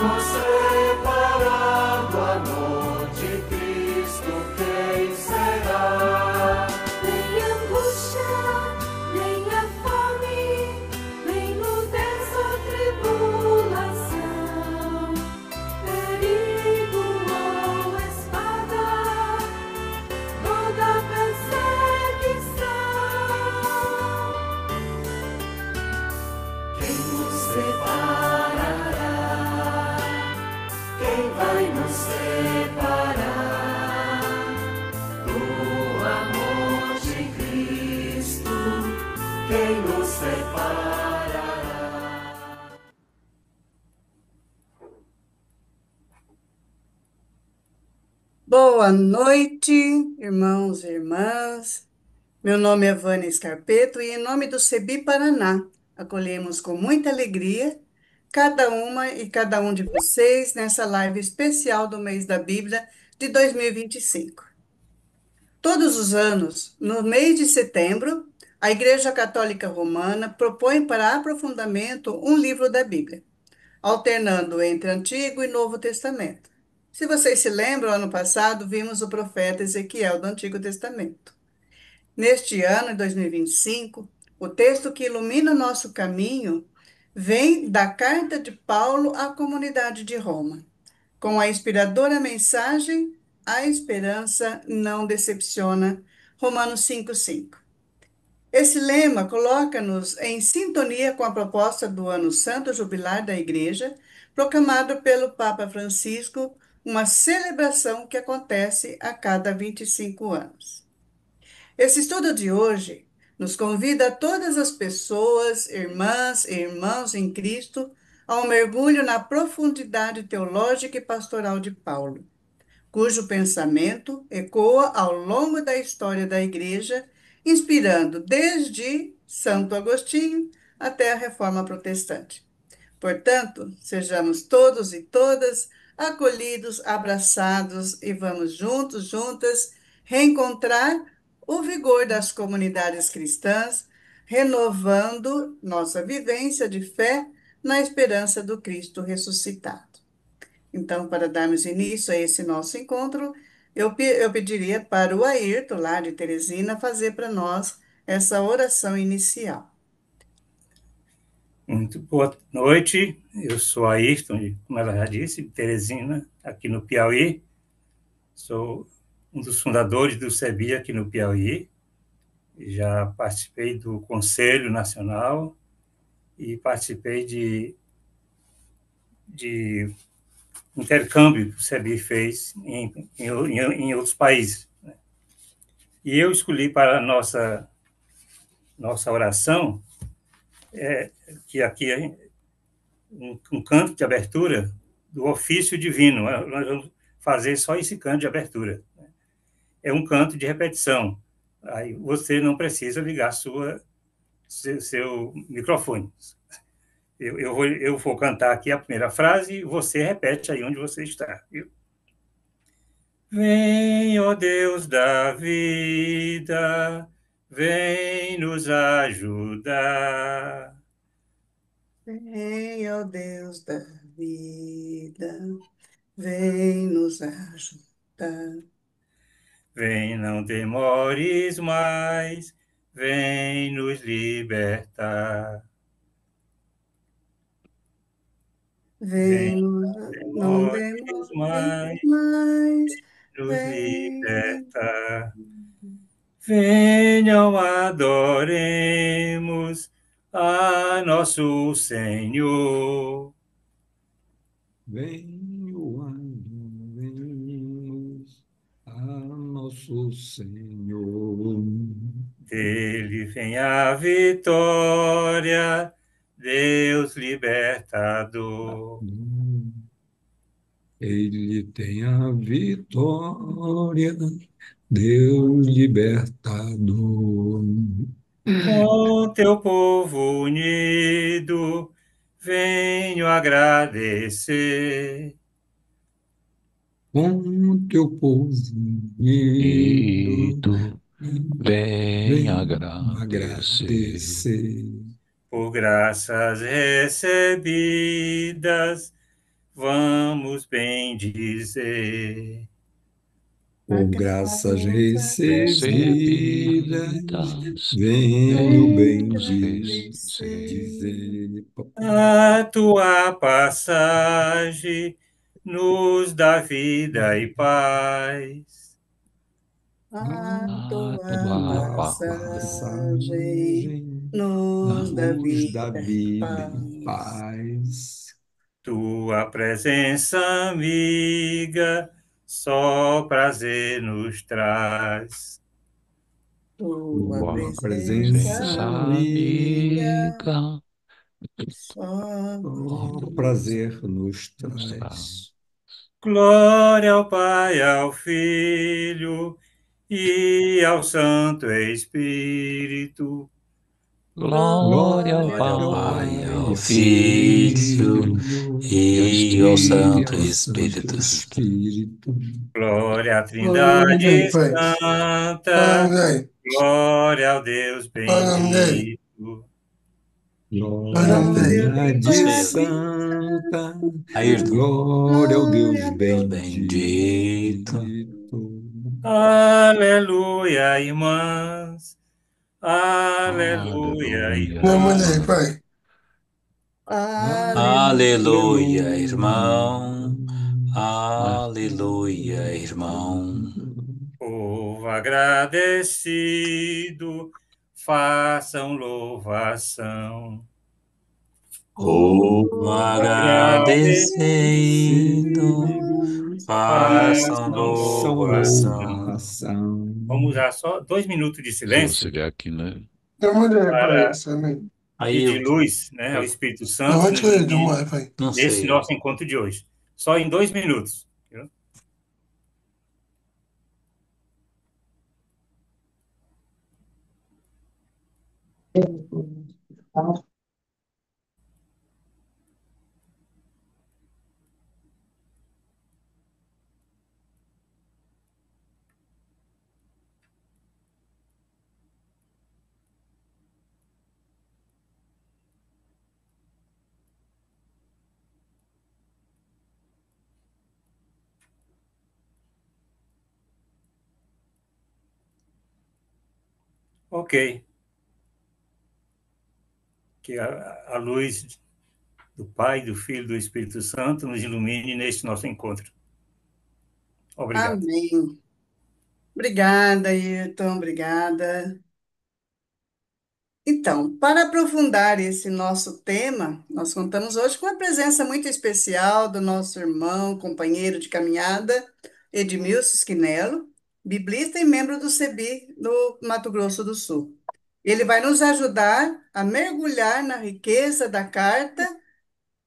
nos separar do amor de Cristo, quem será? Nem angústia, nem a fome, nem nudez ou tribulação, perigo ou espada, toda perseguição. Quem nos separará? Quem vai nos separar do amor de Cristo? Quem nos separará? Boa noite, irmãos e irmãs. Meu nome é Vânia Scarpeto e, em nome do CEBI Paraná, acolhemos com muita alegria cada uma e cada um de vocês nessa live especial do mês da Bíblia de 2025. Todos os anos, no mês de setembro, a Igreja Católica Romana propõe para aprofundamento um livro da Bíblia, alternando entre Antigo e Novo Testamento. Se vocês se lembram, ano passado vimos o profeta Ezequiel do Antigo Testamento. Neste ano, em 2025, o texto que ilumina o nosso caminho vem da carta de Paulo à comunidade de Roma, com a inspiradora mensagem: a esperança não decepciona, Romanos 5:5. Esse lema coloca-nos em sintonia com a proposta do Ano Santo Jubilar da Igreja, proclamado pelo Papa Francisco, uma celebração que acontece a cada 25 anos. Esse estudo de hoje nos convida a todas as pessoas, irmãs e irmãos em Cristo, ao mergulho na profundidade teológica e pastoral de Paulo, cujo pensamento ecoa ao longo da história da Igreja, inspirando desde Santo Agostinho até a Reforma Protestante. Portanto, sejamos todos e todas acolhidos, abraçados e vamos juntos, juntas, reencontrar o vigor das comunidades cristãs, renovando nossa vivência de fé na esperança do Cristo ressuscitado. Então, para darmos início a esse nosso encontro, eu pediria para o Ayrton, lá de Teresina, fazer para nós essa oração inicial. Muito boa noite, eu sou Ayrton, como ela já disse, de Teresina, aqui no Piauí. Sou um dos fundadores do CEBI aqui no Piauí. Já participei do Conselho Nacional e participei de intercâmbio que o CEBI fez em outros países. E eu escolhi para a nossa oração que aqui é um canto de abertura do ofício divino. Nós vamos fazer só esse canto de abertura. É um canto de repetição. Aí você não precisa ligar seu microfone. Eu vou cantar aqui a primeira frase e você repete aí onde você está. Viu? Vem, ó Deus da vida, vem nos ajudar. Vem, ó Deus da vida, vem nos ajudar. Vem, não demores mais, vem nos libertar. Vem, não Demores demores mais, mais, nos vem. libertar. Venham, adoremos a nosso Senhor. Venho, adoremos a nosso Senhor. Dele vem a vitória, Deus libertador. Ele tem a vitória, Deus libertador. Com teu povo unido, venho agradecer. Com teu povo unido, Vem agradecer. Por graças recebidas, vamos bem dizer. A Por graças graça recebidas, Recebidas, venho bem venhos dizer. dizer. A tua passagem nos dá vida e paz. a A tua tua Tua passagem passagem nos dá nos dá vida e vida e paz. paz. Tua presença amiga, só prazer nos traz. Tua Tua tua presença presença presença amiga, amiga, amiga só oh, Deus. prazer nos nos traz. traz. Glória ao Pai, ao Filho e ao Santo Espírito. Glória ao Glória Glória ao ao Pai, Pai, Pai, ao ao Filho Filho e ao Filho Espírito e e ao Santo ao Espírito. Santo Espírito. Glória à Nome dele, Trindade Pai. Qual é o Santa. nome dele? Glória ao Deus Qual é o nome dele? bendito. Qual é o Glória à nome dele? Glória ao Não Trindade sei, Pai Santa, Ayrton. Santo, glória ao glória Deus a Deus Deus. bendito. bendito. Aleluia, irmãs. Aleluia, Nome Aleluia. dele, irmãos. Pai. Aleluia. Aleluia, Aleluia. irmão. Aleluia, irmão. Povo agradecido, façam louvação. Povo agradecido, Agradecido, façam Façam Façam louvação. louvação. louvação. Vamos usar só 2 minutos de Se você silêncio vier aqui, né? Nome dele, Pai. para Esse homem. pedir Ailton, luz, né, ao Espírito Não, Santo onde nos foi ele? Não ilumine vai, Pai. não nesse sei. nosso encontro de hoje. Só em 2 minutos. Viu? Ok. Que a luz do Pai, do Filho e do Espírito Santo nos ilumine neste nosso encontro. Obrigado. Amém. Obrigada, Ayrton, obrigada. Então, para aprofundar esse nosso tema, nós contamos hoje com a presença muito especial do nosso irmão, companheiro de caminhada, Edmilson Squinello, biblista e membro do CEBI do Mato Grosso do Sul. Ele vai nos ajudar a mergulhar na riqueza da carta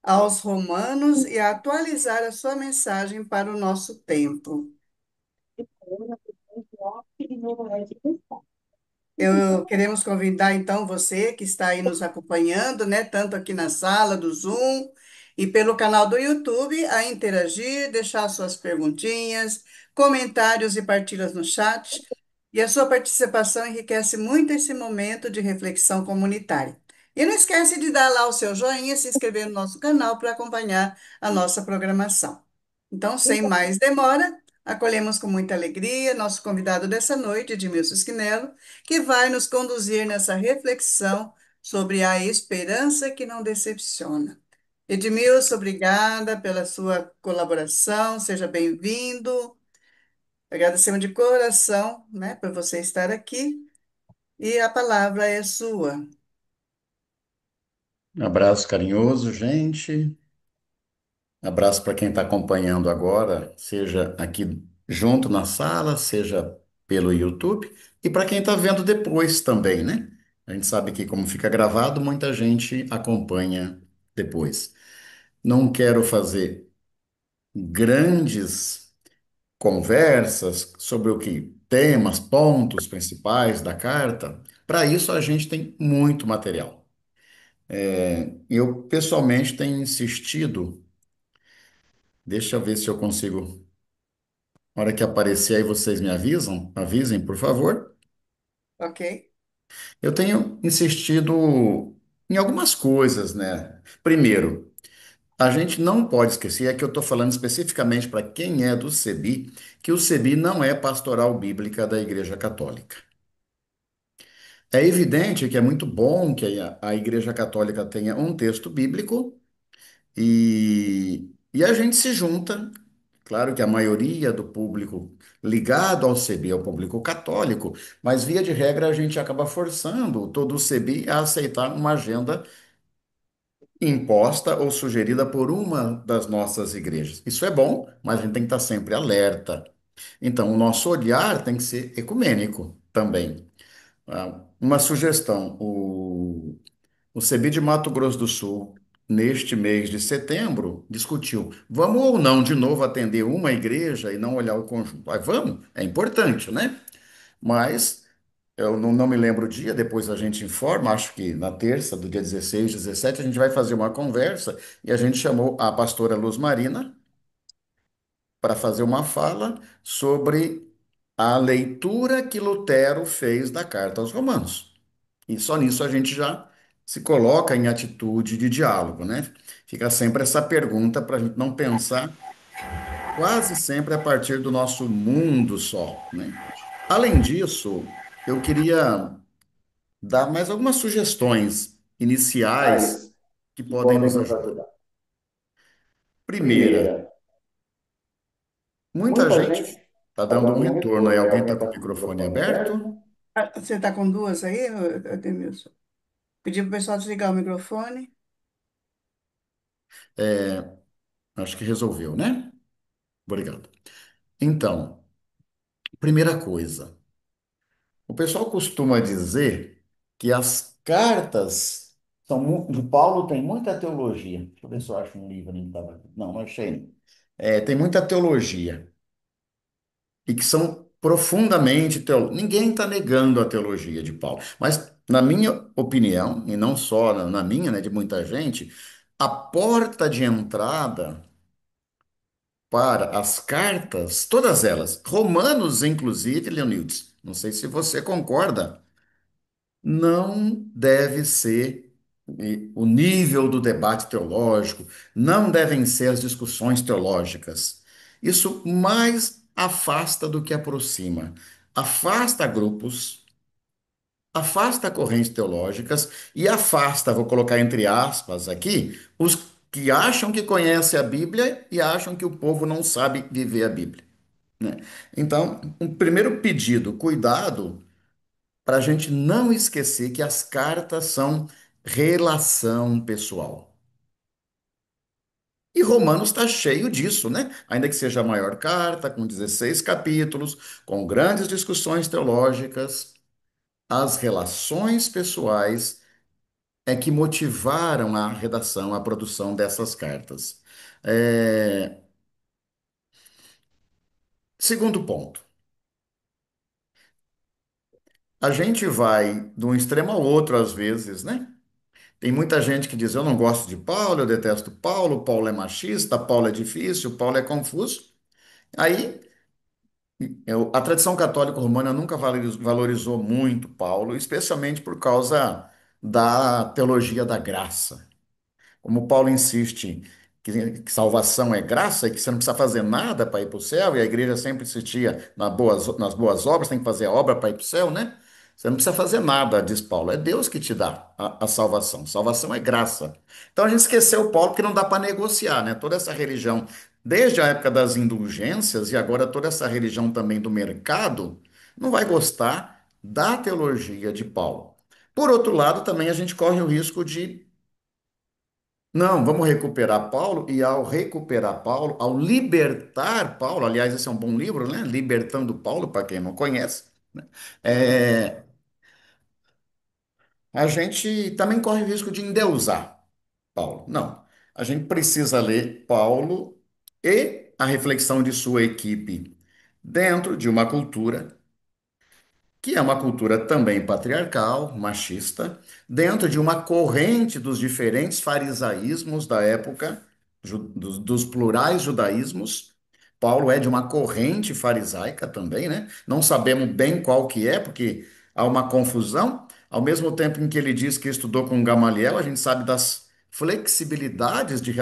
aos Romanos e a atualizar a sua mensagem para o nosso tempo. Queremos convidar, então, você que está aí nos acompanhando, né, tanto aqui na sala do Zoom e pelo canal do YouTube, a interagir, deixar suas perguntinhas, comentários e partilhas no chat. E a sua participação enriquece muito esse momento de reflexão comunitária. E não esquece de dar lá o seu joinha, se inscrever no nosso canal para acompanhar a nossa programação. Então, sem mais demora, acolhemos com muita alegria nosso convidado dessa noite, Edmilson Squinello, que vai nos conduzir nessa reflexão sobre a esperança que não decepciona. Edmilson, obrigada pela sua colaboração, seja bem-vindo. Agradecemos de coração, né, por você estar aqui e a palavra é sua. Abraço carinhoso, gente. Abraço para quem está acompanhando agora, seja aqui junto na sala, seja pelo YouTube, e para quem está vendo depois também, né? A gente sabe que, como fica gravado, muita gente acompanha depois. Não quero fazer grandes conversas sobre o que temas, pontos principais da carta. Para isso, a gente tem muito material. Eu, pessoalmente, tenho insistido. Deixa eu ver se eu consigo. Na hora que aparecer aí, vocês me avisem, por favor. Ok? Eu tenho insistido em algumas coisas, né? Primeiro, A gente não pode esquecer, é que eu estou falando especificamente para quem é do CEBI, que o CEBI não é pastoral bíblica da Igreja Católica. É evidente que é muito bom que a Igreja Católica tenha um texto bíblico e a gente se junta. Claro que a maioria do público ligado ao CEBI é o público católico, mas via de regra a gente acaba forçando todo o CEBI a aceitar uma agenda imposta ou sugerida por uma das nossas igrejas. Isso é bom, mas a gente tem que estar sempre alerta. Então, o nosso olhar tem que ser ecumênico também. Uma sugestão: o CEBI de Mato Grosso do Sul, neste mês de setembro, discutiu: vamos ou não de novo atender uma igreja e não olhar o conjunto? Vamos, é importante, né? Mas eu não me lembro o dia, depois a gente informa, acho que na terça, do dia 16, 17, a gente vai fazer uma conversa e a gente chamou a pastora Luz Marina para fazer uma fala sobre a leitura que Lutero fez da carta aos Romanos. E só nisso a gente já se coloca em atitude de diálogo, né? Fica sempre essa pergunta para a gente não pensar quase sempre a partir do nosso mundo só, né? Além disso, eu queria dar mais algumas sugestões iniciais Ais que que podem podem nos nos ajudar. ajudar. Primeira, Primeira, muita muita gente gente está está dando um dando um retorno aí. retorno e Alguém alguém está com está o com o microfone microfone aberto? aberto. Ah, você está com duas aí, Ademilson? Pedi para o pessoal desligar o microfone. Acho que resolveu, né? Obrigado. Então, primeira coisa, o pessoal costuma dizer que as cartas de Paulo tem muita teologia. Deixa eu ver se eu acho um livro que estava aqui. Não, não achei. Não. Tem muita teologia. E que são profundamente teológicos. Ninguém está negando a teologia de Paulo, mas, na minha opinião, e não só na minha, né, de muita gente, a porta de entrada para as cartas, todas elas, Romanos, inclusive, Leonides, não sei se você concorda, não deve ser o nível do debate teológico, não devem ser as discussões teológicas. Isso mais afasta do que aproxima. Afasta grupos, afasta correntes teológicas e afasta, vou colocar entre aspas aqui, os que acham que conhecem a Bíblia e acham que o povo não sabe viver a Bíblia, né? Então, um primeiro pedido, cuidado para a gente não esquecer que as cartas são relação pessoal. E Romanos está cheio disso, né? Ainda que seja a maior carta, com 16 capítulos, com grandes discussões teológicas, as relações pessoais é que motivaram a redação, a produção dessas cartas. É, Segundo ponto, a gente vai de um extremo ao outro às vezes, né? Tem muita gente que diz: eu não gosto de Paulo, eu detesto Paulo, Paulo é machista, Paulo é difícil, Paulo é confuso. Aí, a tradição católica romana nunca valorizou muito Paulo, especialmente por causa da teologia da graça. Como Paulo insiste que salvação é graça e que você não precisa fazer nada para ir para o céu, e a igreja sempre insistia nas boas obras, tem que fazer a obra para ir para o céu, né? Você não precisa fazer nada, diz Paulo, é Deus que te dá a salvação. Salvação é graça. Então a gente esqueceu Paulo porque não dá para negociar, né? Toda essa religião, desde a época das indulgências e agora toda essa religião também do mercado, não vai gostar da teologia de Paulo. Por outro lado, também a gente corre o risco de não, vamos recuperar Paulo, e ao recuperar Paulo, ao libertar Paulo, aliás, esse é um bom livro, né? Libertando Paulo, para quem não conhece, né? É, a gente também corre o risco de endeusar Paulo. Não, a gente precisa ler Paulo e a reflexão de sua equipe dentro de uma cultura que é uma cultura também patriarcal, machista, dentro de uma corrente dos diferentes farisaísmos da época, dos plurais judaísmos. Paulo é de uma corrente farisaica também, né? Não sabemos bem qual que é, porque há uma confusão. Ao mesmo tempo em que ele diz que estudou com Gamaliel, a gente sabe das flexibilidades de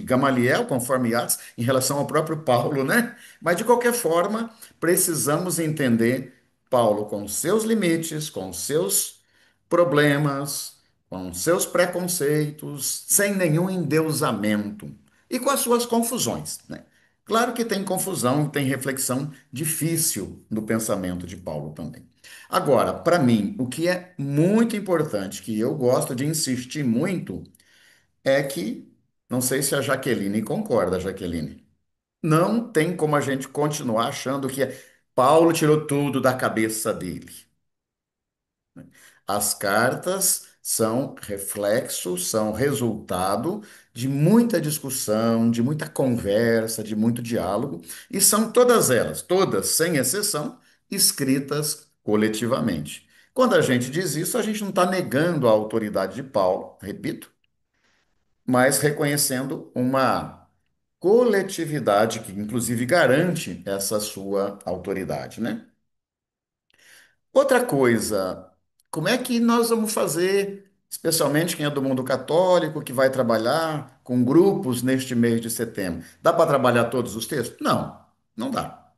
Gamaliel, conforme Atos, em relação ao próprio Paulo, né? Mas, de qualquer forma, precisamos entender Paulo com seus limites, com seus problemas, com seus preconceitos, sem nenhum endeusamento e com as suas confusões, né? Claro que tem confusão, tem reflexão difícil no pensamento de Paulo também. Agora, para mim, o que é muito importante, que eu gosto de insistir muito, é que, não sei se a Jaqueline concorda, Jaqueline, não tem como a gente continuar achando que Paulo tirou tudo da cabeça dele. As cartas são reflexo, são resultado de muita discussão, de muita conversa, de muito diálogo, e são todas elas, todas, sem exceção, escritas coletivamente. Quando a gente diz isso, a gente não está negando a autoridade de Paulo, repito, mas reconhecendo uma coletividade que, inclusive, garante essa sua autoridade, né? Outra coisa, como é que nós vamos fazer, especialmente quem é do mundo católico, que vai trabalhar com grupos neste mês de setembro? Dá para trabalhar todos os textos? Não, não dá.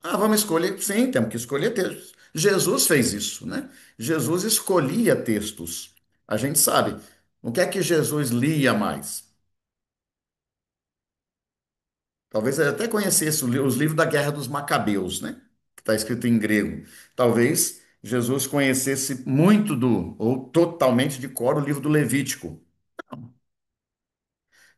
Ah, vamos escolher? Sim, temos que escolher textos. Jesus fez isso, né? Jesus escolhia textos. A gente sabe. O que é que Jesus lia mais? Talvez ele até conhecesse os livros da Guerra dos Macabeus, né? Que está escrito em grego. Talvez Jesus conhecesse muito ou totalmente de cor, o livro do Levítico.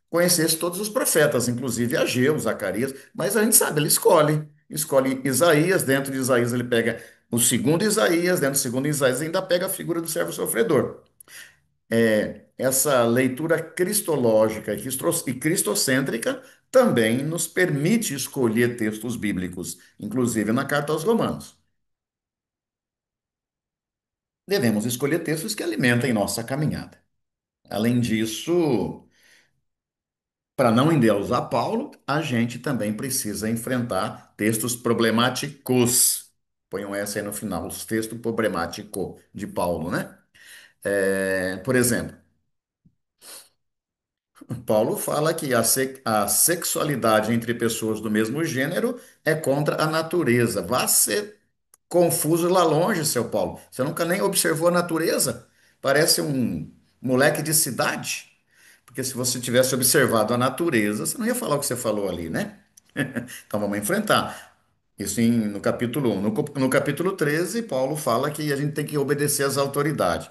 Conhecesse todos os profetas, inclusive Ageu, Zacarias, mas a gente sabe, ele escolhe Isaías, dentro de Isaías ele pega o segundo Isaías, dentro do segundo Isaías ainda pega a figura do servo sofredor. Essa leitura cristológica e cristocêntrica também nos permite escolher textos bíblicos, inclusive na carta aos Romanos. Devemos escolher textos que alimentem nossa caminhada. Além disso, para não endeusar Paulo, a gente também precisa enfrentar textos problemáticos. Ponham essa aí no final, os textos problemáticos de Paulo, né? Por exemplo, Paulo fala que a sexualidade entre pessoas do mesmo gênero é contra a natureza. Vá ser confuso lá longe, seu Paulo. Você nunca nem observou a natureza? Parece um moleque de cidade. Porque se você tivesse observado a natureza, você não ia falar o que você falou ali, né? Então vamos enfrentar. Isso no capítulo 1. No capítulo 13, Paulo fala que a gente tem que obedecer às autoridades.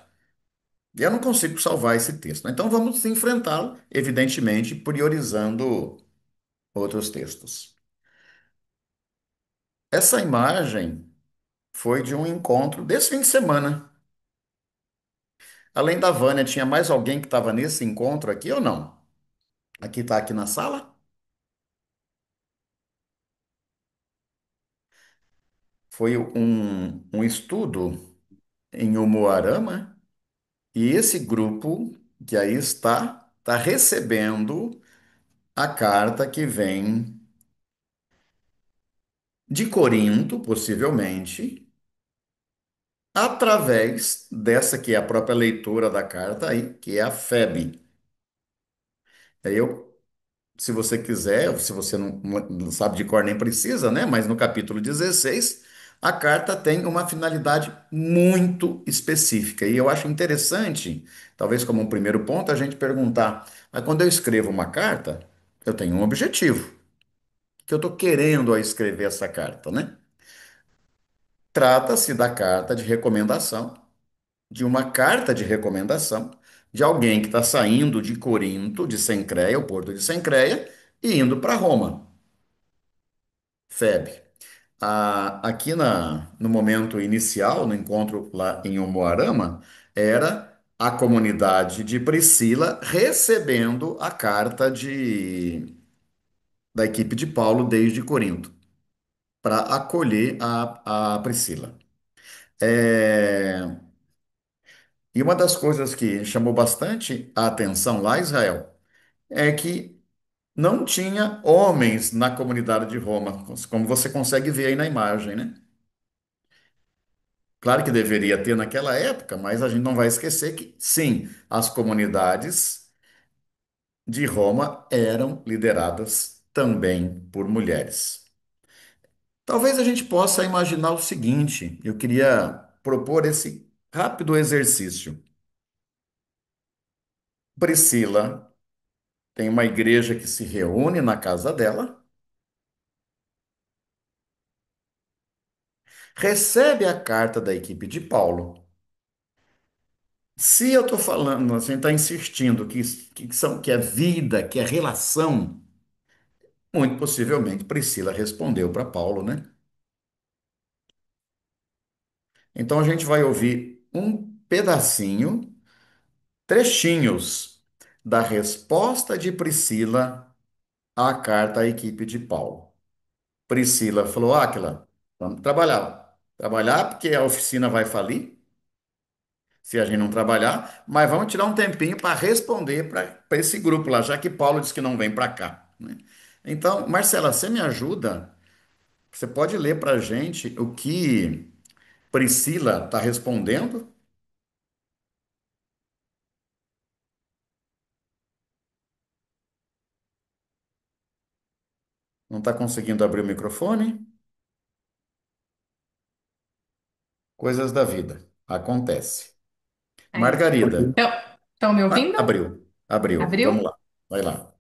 E eu não consigo salvar esse texto, né? Então vamos enfrentá-lo, evidentemente, priorizando outros textos. Essa imagem foi de um encontro desse fim de semana. Além da Vânia, tinha mais alguém que estava nesse encontro aqui ou não? Aqui está aqui na sala? Foi um estudo em Umuarama e esse grupo que aí está recebendo a carta que vem de Corinto, possivelmente, através dessa que é a própria leitura da carta aí, que é a FEB. Aí se você quiser, se você não sabe de cor nem precisa, né? Mas no capítulo 16, a carta tem uma finalidade muito específica. E eu acho interessante, talvez como um primeiro ponto, a gente perguntar, mas quando eu escrevo uma carta, eu tenho um objetivo, que eu estou querendo ao escrever essa carta, né? Trata-se da carta de recomendação, de uma carta de recomendação de alguém que está saindo de Corinto, de Cencreia, o porto de Cencreia, e indo para Roma, Febe. Aqui no momento inicial, no encontro lá em Umuarama, era a comunidade de Priscila recebendo a carta da equipe de Paulo desde Corinto, para acolher a Priscila. É, e uma das coisas que chamou bastante a atenção lá, Israel, é que não tinha homens na comunidade de Roma, como você consegue ver aí na imagem, né? Claro que deveria ter naquela época, mas a gente não vai esquecer que, sim, as comunidades de Roma eram lideradas também por mulheres. Talvez a gente possa imaginar o seguinte: eu queria propor esse rápido exercício. Priscila tem uma igreja que se reúne na casa dela, recebe a carta da equipe de Paulo. Se eu estou falando, a gente está insistindo que é vida, que é relação, muito possivelmente Priscila respondeu para Paulo, né? Então a gente vai ouvir um pedacinho, trechinhos da resposta de Priscila à carta à equipe de Paulo. Priscila falou: Áquila, vamos trabalhar. Trabalhar porque a oficina vai falir se a gente não trabalhar, mas vamos tirar um tempinho para responder para esse grupo lá, já que Paulo disse que não vem para cá, né? Então, Marcela, você me ajuda? Você pode ler para a gente o que Priscila está respondendo? Não está conseguindo abrir o microfone? Coisas da vida. Acontece. Aí. Margarida. Estão me ouvindo? Abriu. Abriu. Vamos Abriu? lá. Vai lá.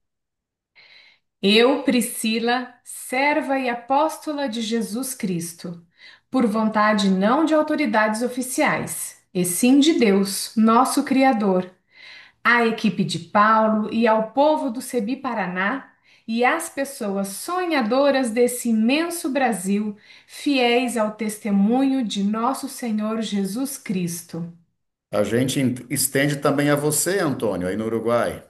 Eu, Priscila, serva e apóstola de Jesus Cristo, por vontade não de autoridades oficiais, e sim de Deus, nosso Criador, à equipe de Paulo e ao povo do Cebi Paraná e às pessoas sonhadoras desse imenso Brasil, fiéis ao testemunho de nosso Senhor Jesus Cristo. A gente estende também a você, Antônio, aí no Uruguai.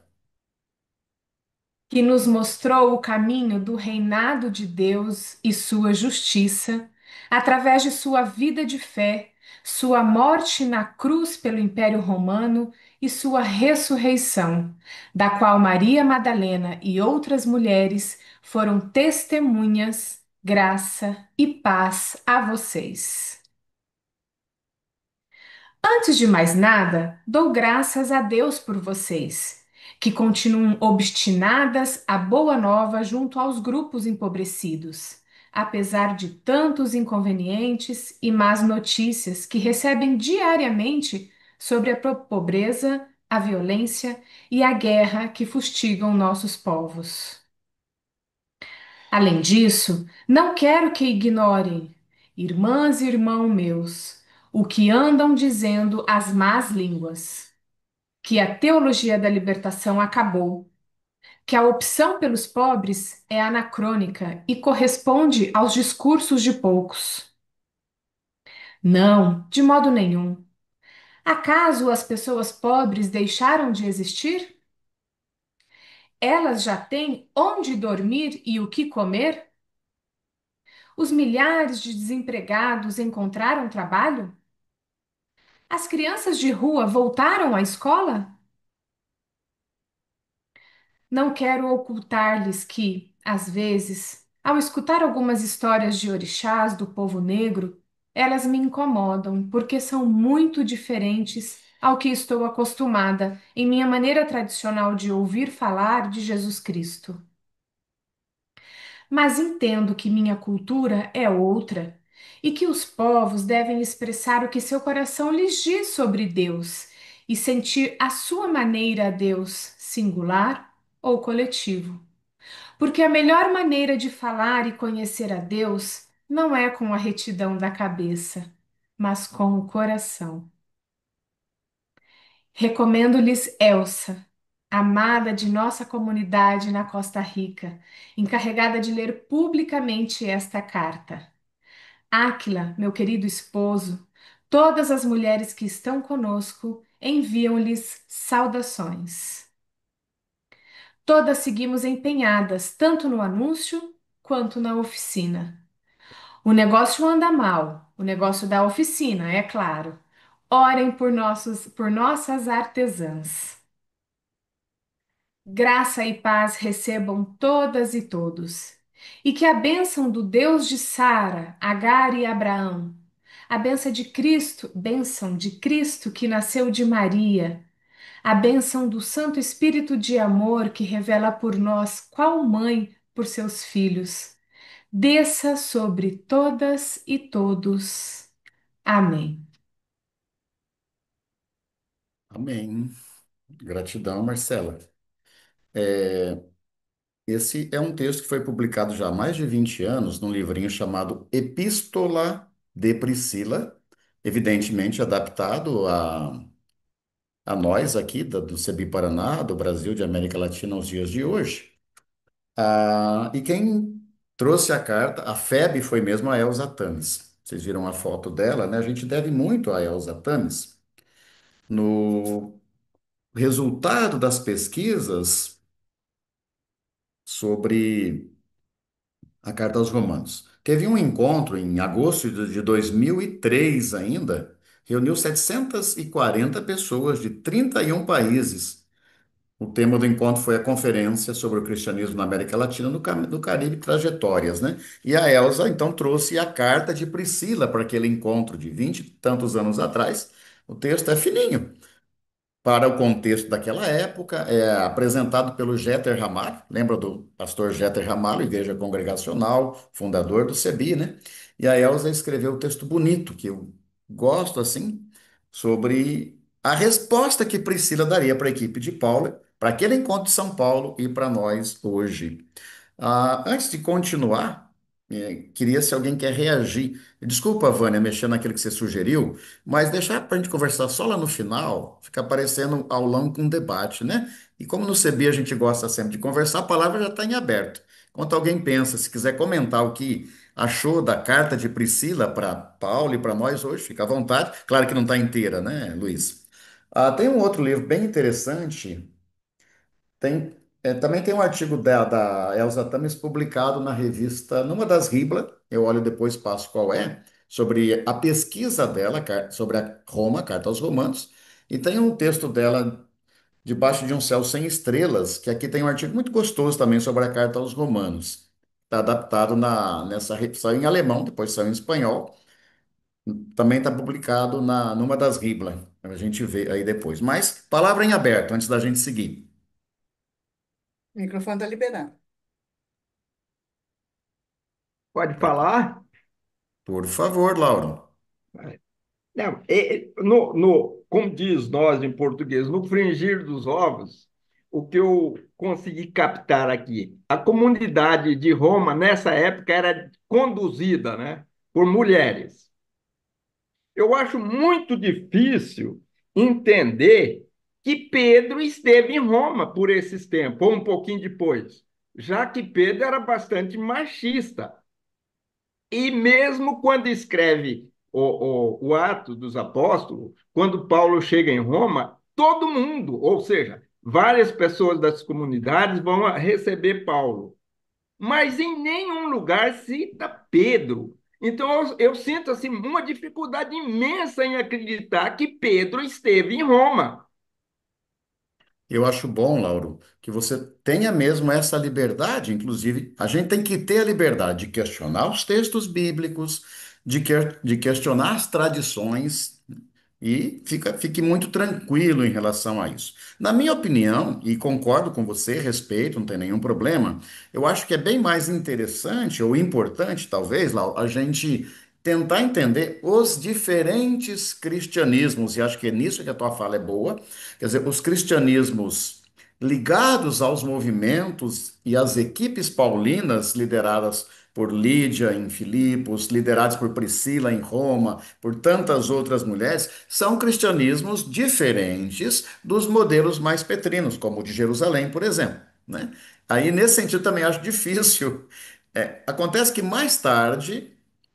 Que nos mostrou o caminho do reinado de Deus e sua justiça, através de sua vida de fé, sua morte na cruz pelo Império Romano e sua ressurreição, da qual Maria Madalena e outras mulheres foram testemunhas, graça e paz a vocês. Antes de mais nada, dou graças a Deus por vocês, que continuam obstinadas à boa nova junto aos grupos empobrecidos, apesar de tantos inconvenientes e más notícias que recebem diariamente sobre a pobreza, a violência e a guerra que fustigam nossos povos. Além disso, não quero que ignorem, irmãs e irmãos meus, o que andam dizendo as más línguas, que a teologia da libertação acabou, que a opção pelos pobres é anacrônica e corresponde aos discursos de poucos. Não, de modo nenhum. Acaso as pessoas pobres deixaram de existir? Elas já têm onde dormir e o que comer? Os milhares de desempregados encontraram trabalho? As crianças de rua voltaram à escola? Não quero ocultar-lhes que, às vezes, ao escutar algumas histórias de orixás do povo negro, elas me incomodam porque são muito diferentes ao que estou acostumada em minha maneira tradicional de ouvir falar de Jesus Cristo. Mas entendo que minha cultura é outra e que os povos devem expressar o que seu coração lhes diz sobre Deus e sentir a sua maneira a Deus, singular ou coletivo. Porque a melhor maneira de falar e conhecer a Deus não é com a retidão da cabeça, mas com o coração. Recomendo-lhes Elsa, amada de nossa comunidade na Costa Rica, encarregada de ler publicamente esta carta. Áquila, meu querido esposo, todas as mulheres que estão conosco enviam-lhes saudações. Todas seguimos empenhadas, tanto no anúncio quanto na oficina. O negócio anda mal, o negócio da oficina, é claro. Orem por nossas artesãs. Graça e paz recebam todas e todos, e que a bênção do Deus de Sara, Agar e Abraão, a bênção de Cristo que nasceu de Maria, a bênção do Santo Espírito de amor que revela por nós qual mãe por seus filhos, desça sobre todas e todos. Amém. Amém. Gratidão, Marcela. Esse é um texto que foi publicado já há mais de 20 anos num livrinho chamado Epístola de Priscila, evidentemente adaptado a nós aqui do CEBI Paraná, do Brasil, de América Latina aos dias de hoje. E quem trouxe a carta, a FEB, foi mesmo a Elza Tames. Vocês viram a foto dela, né? A gente deve muito a Elza Tames. No resultado das pesquisas sobre a carta aos Romanos. Teve um encontro em agosto de 2003 ainda, reuniu 740 pessoas de 31 países. O tema do encontro foi a Conferência sobre o Cristianismo na América Latina, no Caribe, Trajetórias, né? E a Elsa, então, trouxe a carta de Priscila para aquele encontro de 20 e tantos anos atrás. O texto é fininho, para o contexto daquela época, é apresentado pelo Jeter Ramalho, lembra do pastor Jeter Ramalho, Igreja Congregacional, fundador do CEBI, né? E a Elza escreveu um texto bonito, que eu gosto, assim, sobre a resposta que Priscila daria para a equipe de Paulo, para aquele encontro de São Paulo e para nós hoje. Antes de continuar, queria se alguém quer reagir. Desculpa, Vânia, mexendo naquilo que você sugeriu, mas deixar para a gente conversar só lá no final, fica parecendo aulão com debate, né? E como no CB a gente gosta sempre de conversar, a palavra já está em aberto. Enquanto alguém pensa, se quiser comentar o que achou da carta de Priscila para Paulo e para nós hoje, fica à vontade. Claro que não está inteira, né, Luiz? Tem um outro livro bem interessante. Também tem um artigo da Elza Tames publicado na revista, numa das Ribla, eu olho depois, passo qual é, sobre a pesquisa dela, sobre a Roma, Carta aos Romanos, e tem um texto dela, Debaixo de um Céu Sem Estrelas, que aqui tem um artigo muito gostoso também sobre a Carta aos Romanos. Está adaptado saiu em alemão, depois saiu em espanhol, também está publicado numa das Ribla, a gente vê aí depois. Mas, palavra em aberto, antes da gente seguir. O microfone está liberado. Pode falar? Por favor, Lauro. Não, como diz nós em português, no fringir dos ovos, o que eu consegui captar aqui, a comunidade de Roma, nessa época, era conduzida, né, por mulheres. Eu acho muito difícil entender que Pedro esteve em Roma por esses tempos, ou um pouquinho depois, já que Pedro era bastante machista. E mesmo quando escreve o Atos dos Apóstolos, quando Paulo chega em Roma, todo mundo, ou seja, várias pessoas das comunidades vão receber Paulo. Mas em nenhum lugar cita Pedro. Então eu sinto assim, uma dificuldade imensa em acreditar que Pedro esteve em Roma. Eu acho bom, Lauro, que você tenha mesmo essa liberdade. Inclusive, a gente tem que ter a liberdade de questionar os textos bíblicos, de questionar as tradições e fique muito tranquilo em relação a isso. Na minha opinião, e concordo com você, respeito, não tem nenhum problema, eu acho que é bem mais interessante ou importante, talvez, Lauro, a gente tentar entender os diferentes cristianismos, e acho que é nisso que a tua fala é boa. Quer dizer, os cristianismos ligados aos movimentos e às equipes paulinas lideradas por Lídia em Filipos, liderados por Priscila em Roma, por tantas outras mulheres, são cristianismos diferentes dos modelos mais petrinos, como o de Jerusalém, por exemplo, né? Aí, nesse sentido, também acho difícil. Acontece que mais tarde,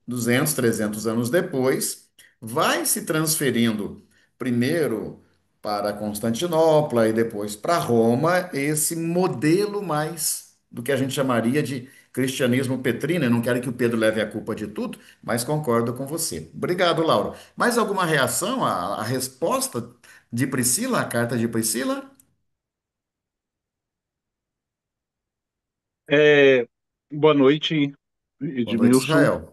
200, 300 anos depois, vai se transferindo primeiro para Constantinopla e depois para Roma, esse modelo mais do que a gente chamaria de cristianismo petrino. Eu não quero que o Pedro leve a culpa de tudo, mas concordo com você. Obrigado, Lauro. Mais alguma reação à resposta de Priscila, à carta de Priscila? É, boa noite, Boa noite, Edmilson. Israel.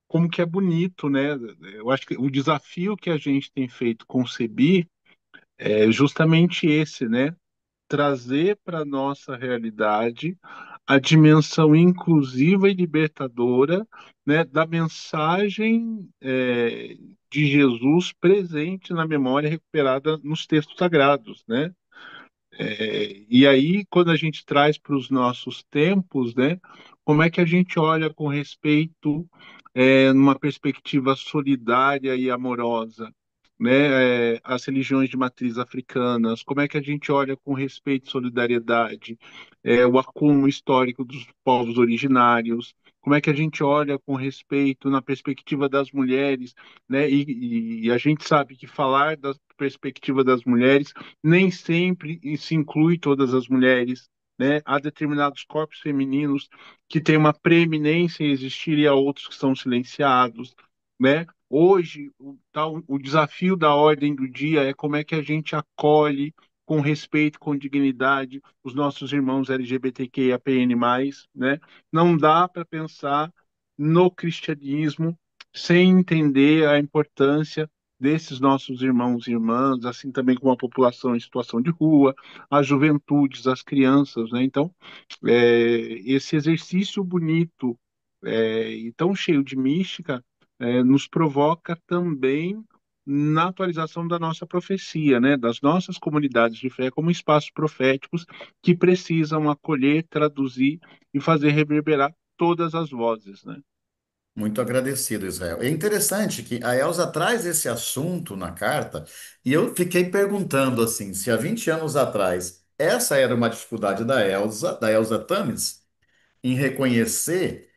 como que é bonito, né? Eu acho que o desafio que a gente tem feito conceber é justamente esse, né? Trazer para a nossa realidade a dimensão inclusiva e libertadora, né, da mensagem de Jesus presente na memória recuperada nos textos sagrados, né? E aí, quando a gente traz para os nossos tempos, né, como é que a gente olha com respeito, numa perspectiva solidária e amorosa, né, as religiões de matriz africanas, como é que a gente olha com respeito e solidariedade, o acúmulo histórico dos povos originários, como é que a gente olha com respeito na perspectiva das mulheres, né, e a gente sabe que falar da perspectiva das mulheres nem sempre se inclui todas as mulheres, né? Há determinados corpos femininos que têm uma preeminência em existir e há outros que são silenciados, né? Hoje, o desafio da ordem do dia é como é que a gente acolhe com respeito, com dignidade, os nossos irmãos LGBTQIAPN+, né? Não dá para pensar no cristianismo sem entender a importância desses nossos irmãos e irmãs, assim também como a população em situação de rua, as juventudes, as crianças, né? Então, esse exercício bonito e tão cheio de mística nos provoca também na atualização da nossa profecia, né? Das nossas comunidades de fé como espaços proféticos que precisam acolher, traduzir e fazer reverberar todas as vozes, né? Muito agradecido, Israel. É interessante que a Elsa traz esse assunto na carta e eu fiquei perguntando assim, se há 20 anos atrás essa era uma dificuldade da Elsa Tames, em reconhecer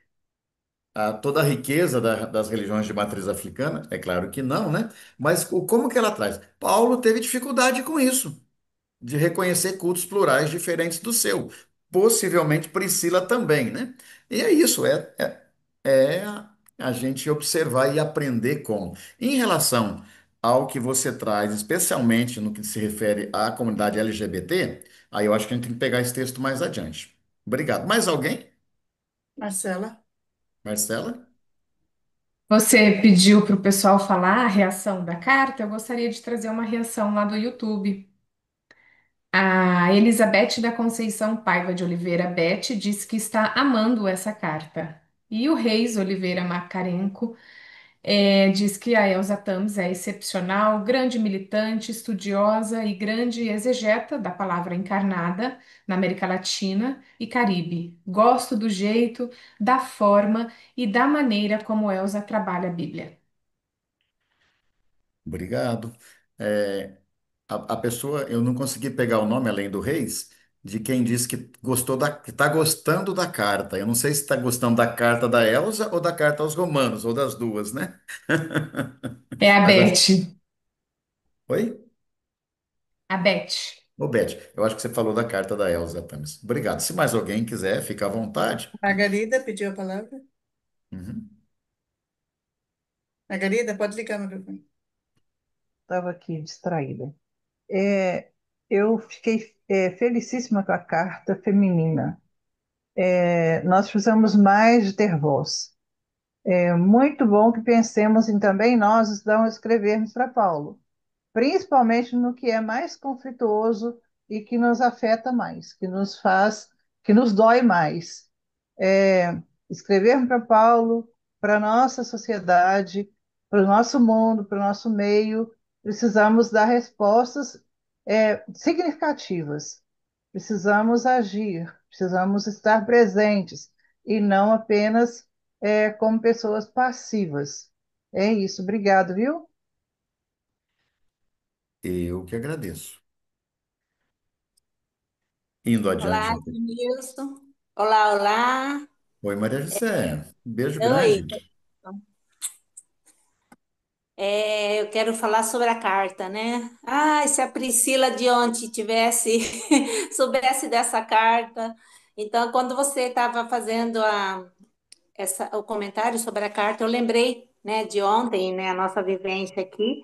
toda a riqueza das religiões de matriz africana. É claro que não, né? Mas como que ela traz? Paulo teve dificuldade com isso, de reconhecer cultos plurais diferentes do seu. Possivelmente Priscila também, né? E é isso, é a gente observar e aprender com. Em relação ao que você traz, especialmente no que se refere à comunidade LGBT, aí eu acho que a gente tem que pegar esse texto mais adiante. Obrigado. Mais alguém? Marcela? Marcela? Você pediu para o pessoal falar a reação da carta, eu gostaria de trazer uma reação lá do YouTube. A Elizabeth da Conceição Paiva de Oliveira Beth diz que está amando essa carta. E o Reis Oliveira Macarenco diz que a Elsa Tams é excepcional, grande militante, estudiosa e grande exegeta da palavra encarnada na América Latina e Caribe. Gosto do jeito, da forma e da maneira como Elsa trabalha a Bíblia. Obrigado. É, a pessoa, eu não consegui pegar o nome além do Reis, de quem disse que gostou que está gostando da carta. Eu não sei se está gostando da carta da Elsa ou da carta aos Romanos, ou das duas, né? É a Mas Beth. oi? A Beth. Ô, Beth, eu acho que você falou da carta da Elsa Tames. Obrigado. Se mais alguém quiser, fica à vontade. Margarida pediu a palavra. Uhum. Margarida, pode ligar o microfone. Estava aqui distraída. Eu fiquei felicíssima com a carta feminina. Nós precisamos mais de ter voz. É muito bom que pensemos em também nós não escrevermos para Paulo, principalmente no que é mais conflituoso e que nos afeta mais, que nos dói mais. Escrever para Paulo, para a nossa sociedade, para o nosso mundo, para o nosso meio, precisamos dar respostas significativas. Precisamos agir, precisamos estar presentes e não apenas como pessoas passivas. É isso, obrigado, viu? Eu que agradeço. Indo adiante, Olá, então. Nilson. Olá, olá. Oi, Maria José. Um beijo Oi. grande. Eu quero falar sobre a carta, né? Ah, se a Priscila de ontem tivesse soubesse dessa carta. Então, quando você estava fazendo o comentário sobre a carta, eu lembrei, né, de ontem, né, a nossa vivência aqui.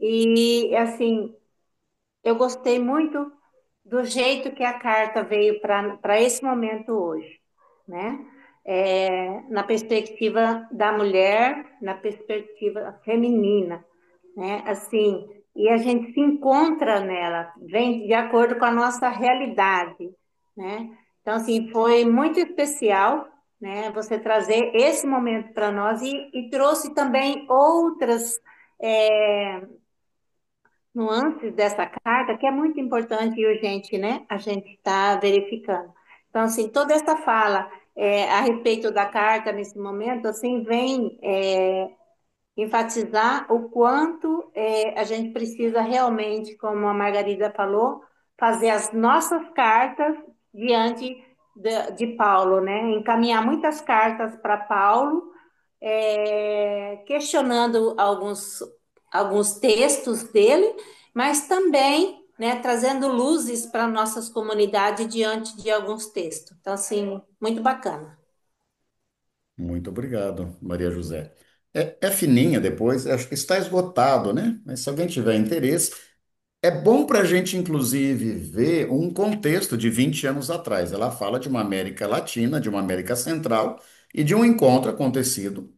E assim, eu gostei muito do jeito que a carta veio para esse momento hoje, né? na perspectiva da mulher, na perspectiva feminina, né? Assim, e a gente se encontra nela, vem de acordo com a nossa realidade, né? Então, assim, foi muito especial, né? Você trazer esse momento para nós e trouxe também outras é, nuances dessa carta que é muito importante e urgente, né? A gente está verificando. Então, assim, toda essa fala a respeito da carta nesse momento, assim, vem enfatizar o quanto a gente precisa realmente, como a Margarida falou, fazer as nossas cartas diante de Paulo, né? Encaminhar muitas cartas para Paulo, questionando alguns textos dele, mas também, né, trazendo luzes para nossas comunidades diante de alguns textos. Então, assim, muito bacana. Muito obrigado, Maria José. É fininha depois, acho que está esgotado, né? Mas se alguém tiver interesse, é bom para a gente, inclusive, ver um contexto de 20 anos atrás. Ela fala de uma América Latina, de uma América Central e de um encontro acontecido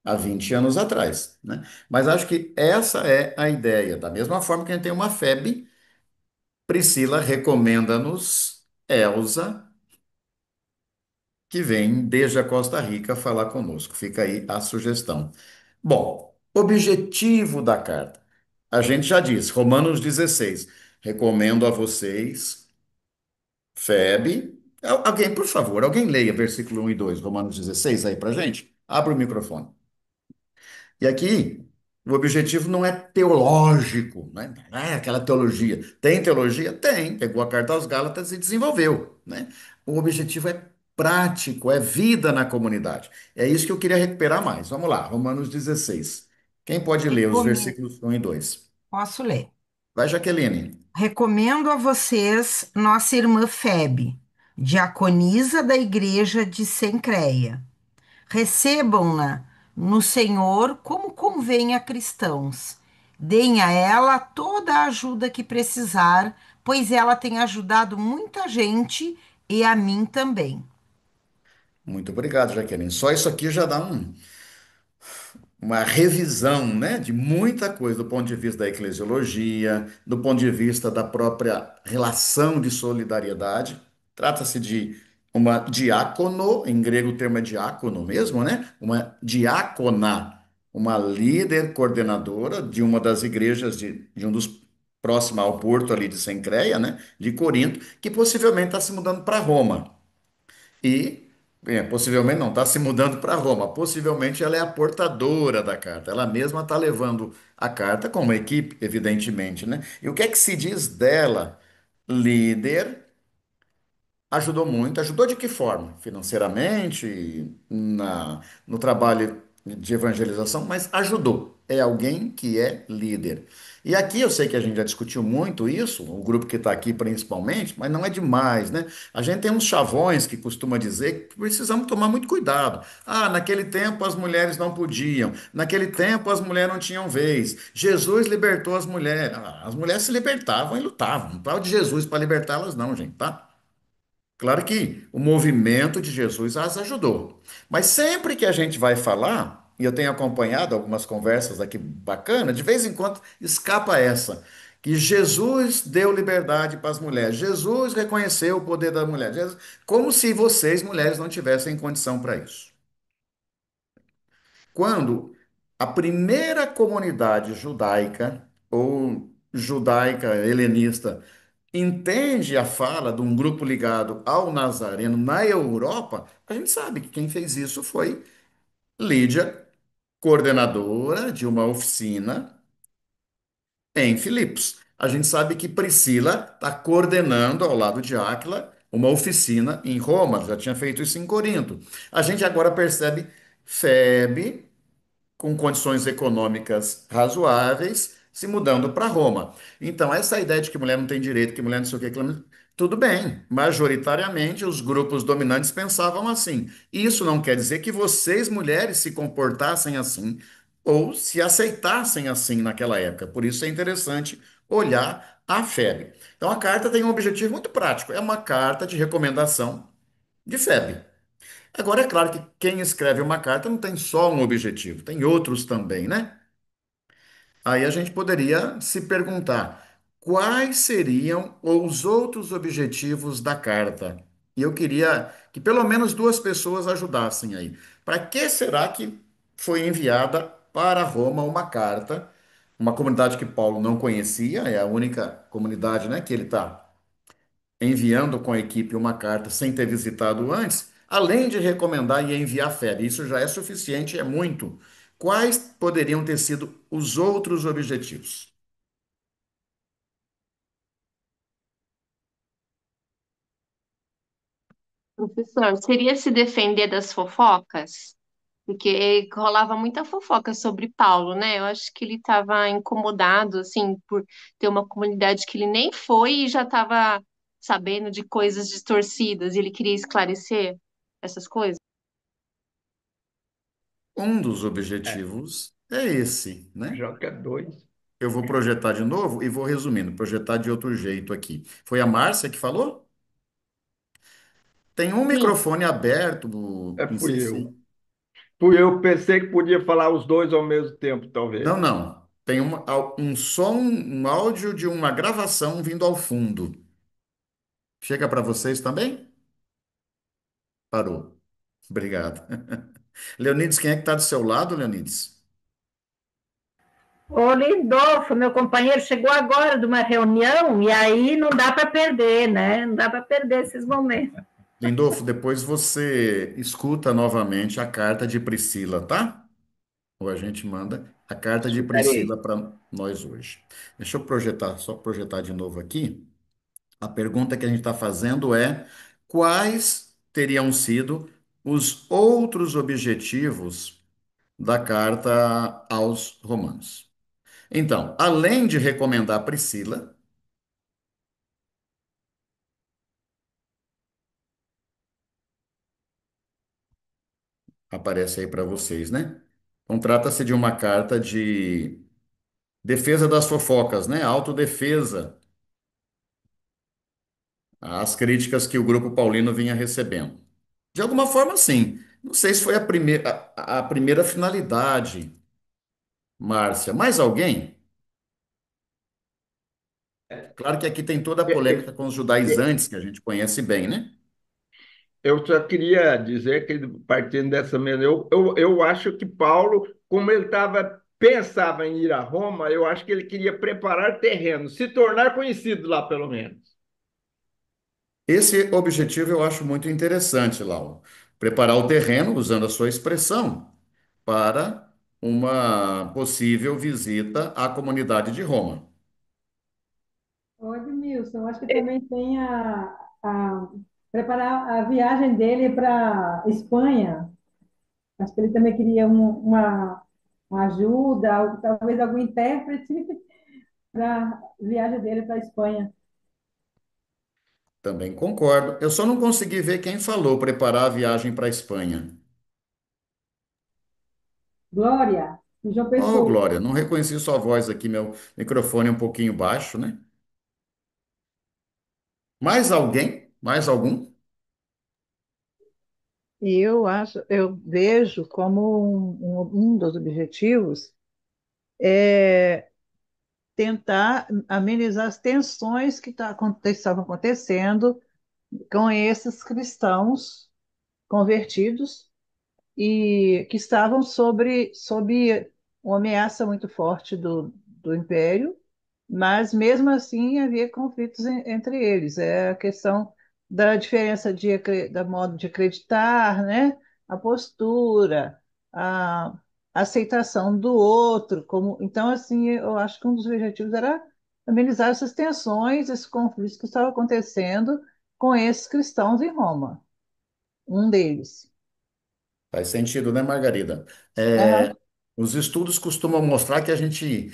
há 20 anos atrás, né? Mas acho que essa é a ideia. Da mesma forma que a gente tem uma FEB, Priscila recomenda-nos Elsa, que vem desde a Costa Rica falar conosco. Fica aí a sugestão. Bom, objetivo da carta. A gente já disse, Romanos 16. Recomendo a vocês, Febe. Alguém, por favor, alguém leia versículo 1 e 2, Romanos 16 aí pra gente? Abra o microfone. E aqui, o objetivo não é teológico, né? Não é aquela teologia. Tem teologia? Tem. Pegou a carta aos Gálatas e desenvolveu, né? O objetivo é prático, é vida na comunidade. É isso que eu queria recuperar mais. Vamos lá, Romanos 16. Quem pode ler os Recome- versículos 1 e 2? Posso ler. Vai, Jaqueline. Recomendo a vocês nossa irmã Febe, diaconisa da igreja de Cencreia. Recebam-na no Senhor como convém a cristãos. Deem a ela toda a ajuda que precisar, pois ela tem ajudado muita gente e a mim também. Muito obrigado, Jaqueline. Só isso aqui já dá uma revisão, né, de muita coisa do ponto de vista da eclesiologia, do ponto de vista da própria relação de solidariedade. Trata-se de uma diácono, em grego o termo é diácono mesmo, né? Uma diácona, uma líder coordenadora de uma das igrejas de um dos próximo ao porto ali de Cencreia, né, de Corinto, que possivelmente está se mudando para Roma. E, possivelmente não, está se mudando para Roma. Possivelmente ela é a portadora da carta. Ela mesma está levando a carta com uma equipe, evidentemente, né? E o que é que se diz dela? Líder, ajudou muito. Ajudou de que forma? Financeiramente, no trabalho de evangelização, mas ajudou. É alguém que é líder. E aqui eu sei que a gente já discutiu muito isso, o grupo que está aqui principalmente, mas não é demais, né? A gente tem uns chavões que costuma dizer que precisamos tomar muito cuidado. Ah, naquele tempo as mulheres não podiam, naquele tempo as mulheres não tinham vez. Jesus libertou as mulheres. Ah, as mulheres se libertavam e lutavam. Não falo de Jesus para libertá-las, não, gente, tá? Claro que o movimento de Jesus as ajudou. Mas sempre que a gente vai falar, e eu tenho acompanhado algumas conversas aqui bacanas, de vez em quando escapa essa, que Jesus deu liberdade para as mulheres. Jesus reconheceu o poder da mulher. Como se vocês, mulheres, não tivessem condição para isso. Quando a primeira comunidade judaica ou judaica helenista entende a fala de um grupo ligado ao Nazareno na Europa, a gente sabe que quem fez isso foi Lídia, coordenadora de uma oficina em Filipos. A gente sabe que Priscila está coordenando ao lado de Áquila uma oficina em Roma, já tinha feito isso em Corinto. A gente agora percebe Febe com condições econômicas razoáveis, se mudando para Roma. Então, essa ideia de que mulher não tem direito, que mulher não sei o que, tudo bem. Majoritariamente, os grupos dominantes pensavam assim. Isso não quer dizer que vocês, mulheres, se comportassem assim ou se aceitassem assim naquela época. Por isso é interessante olhar a FEB. Então, a carta tem um objetivo muito prático. É uma carta de recomendação de FEB. Agora, é claro que quem escreve uma carta não tem só um objetivo, tem outros também, né? Aí a gente poderia se perguntar quais seriam os outros objetivos da carta. E eu queria que pelo menos duas pessoas ajudassem aí. Para que será que foi enviada para Roma uma carta? Uma comunidade que Paulo não conhecia, é a única comunidade, né, que ele está enviando com a equipe uma carta sem ter visitado antes, além de recomendar e enviar fé. Isso já é suficiente, é muito. Quais poderiam ter sido os outros objetivos? Professor, seria se defender das fofocas? Porque rolava muita fofoca sobre Paulo, né? Eu acho que ele estava incomodado, assim, por ter uma comunidade que ele nem foi e já estava sabendo de coisas distorcidas, e ele queria esclarecer essas coisas. Um dos É, objetivos é esse, né? Joca 2. Eu vou projetar de novo e vou resumindo, projetar de outro jeito aqui. Foi a Márcia que falou? Tem um Sim, microfone aberto, não sei Fui se. eu. Fui eu, pensei que podia falar os dois ao mesmo tempo, Não, talvez. não. Tem um som, um áudio de uma gravação vindo ao fundo. Chega para vocês também? Parou. Obrigado. Leonides, quem é que está do seu lado, Leonides? O Lindolfo, meu companheiro, chegou agora de uma reunião e aí não dá para perder, né? Não dá para perder esses momentos. Lindolfo, depois você escuta novamente a carta de Priscila, tá? Ou a gente manda a carta de Escutarei. Priscila para nós hoje. Deixa eu projetar, só projetar de novo aqui. A pergunta que a gente está fazendo é: quais teriam sido os outros objetivos da carta aos Romanos? Então, além de recomendar Priscila, aparece aí para vocês, né? Então, trata-se de uma carta de defesa das fofocas, né? Autodefesa às críticas que o grupo paulino vinha recebendo. De alguma forma, sim. Não sei se foi a primeira finalidade, Márcia. Mais alguém? Claro que aqui tem toda a polêmica com os judaizantes, que a gente conhece bem, né? Eu só queria dizer que, partindo dessa mesma, eu acho que Paulo, como ele pensava em ir a Roma, eu acho que ele queria preparar terreno, se tornar conhecido lá, pelo menos. Esse objetivo eu acho muito interessante, Lau. Preparar o terreno, usando a sua expressão, para uma possível visita à comunidade de Roma. Ô, Edmilson, acho que também tem preparar a viagem dele para Espanha. Acho que ele também queria uma ajuda, talvez algum intérprete para a viagem dele para Espanha. Também concordo. Eu só não consegui ver quem falou preparar a viagem para a Espanha. Glória, e João Oh, Pessoa. Glória, não reconheci sua voz aqui, meu microfone é um pouquinho baixo, né? Mais alguém? Mais algum? E eu acho, eu vejo como um dos objetivos é tentar amenizar as tensões que estavam acontecendo com esses cristãos convertidos e que estavam sob uma ameaça muito forte do Império, mas mesmo assim havia conflitos entre eles. É a questão da diferença da modo de acreditar, né? A postura, a aceitação do outro, então assim eu acho que um dos objetivos era amenizar essas tensões, esses conflitos que estavam acontecendo com esses cristãos em Roma, um deles. Faz sentido, né, Margarida? Aham. Os estudos costumam mostrar que a gente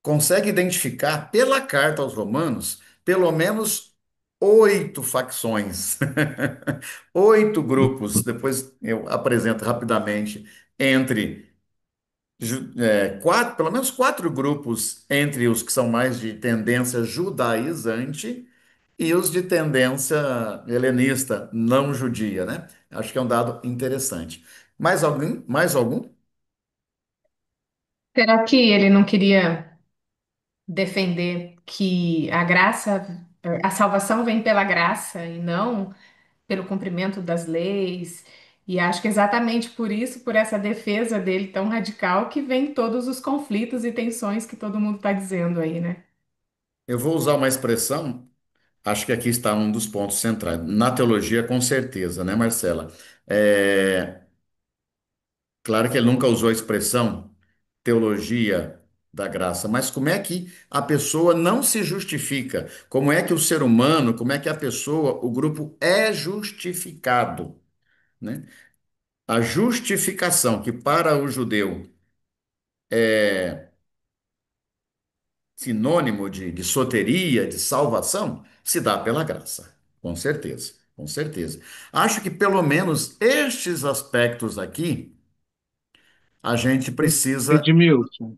consegue identificar pela carta aos Romanos pelo menos 8 facções, 8 grupos. Depois eu apresento rapidamente entre pelo menos 4 grupos entre os que são mais de tendência judaizante e os de tendência helenista, não judia, né? Acho que é um dado interessante. Mais algum? Mais algum? Será que ele não queria defender que a graça, a salvação vem pela graça e não pelo cumprimento das leis? E acho que exatamente por isso, por essa defesa dele tão radical, que vem todos os conflitos e tensões que todo mundo está dizendo aí, né? Eu vou usar uma expressão, acho que aqui está um dos pontos centrais. Na teologia, com certeza, né, Marcela? É, claro que ele nunca usou a expressão teologia da graça, mas como é que a pessoa não se justifica? Como é que o ser humano, como é que a pessoa, o grupo é justificado, né? A justificação, que para o judeu é sinônimo de soteria, de salvação, se dá pela graça, com certeza, com certeza. Acho que pelo menos estes aspectos aqui a gente precisa. Edmilson,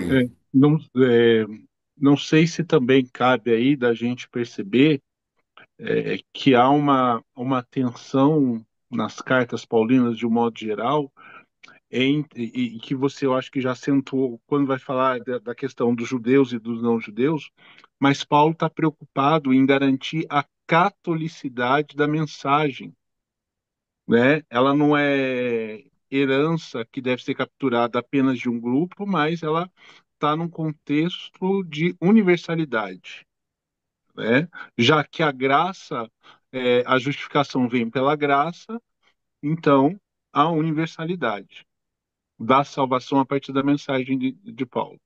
é, Oi. não, é, não sei se também cabe aí da gente perceber que há uma tensão nas cartas paulinas de um modo geral, e que você, eu acho que já acentuou quando vai falar da questão dos judeus e dos não-judeus, mas Paulo está preocupado em garantir a catolicidade da mensagem, né? Ela não é herança que deve ser capturada apenas de um grupo, mas ela está num contexto de universalidade, né? Já que a graça, a justificação vem pela graça, então a universalidade da salvação a partir da mensagem de Paulo.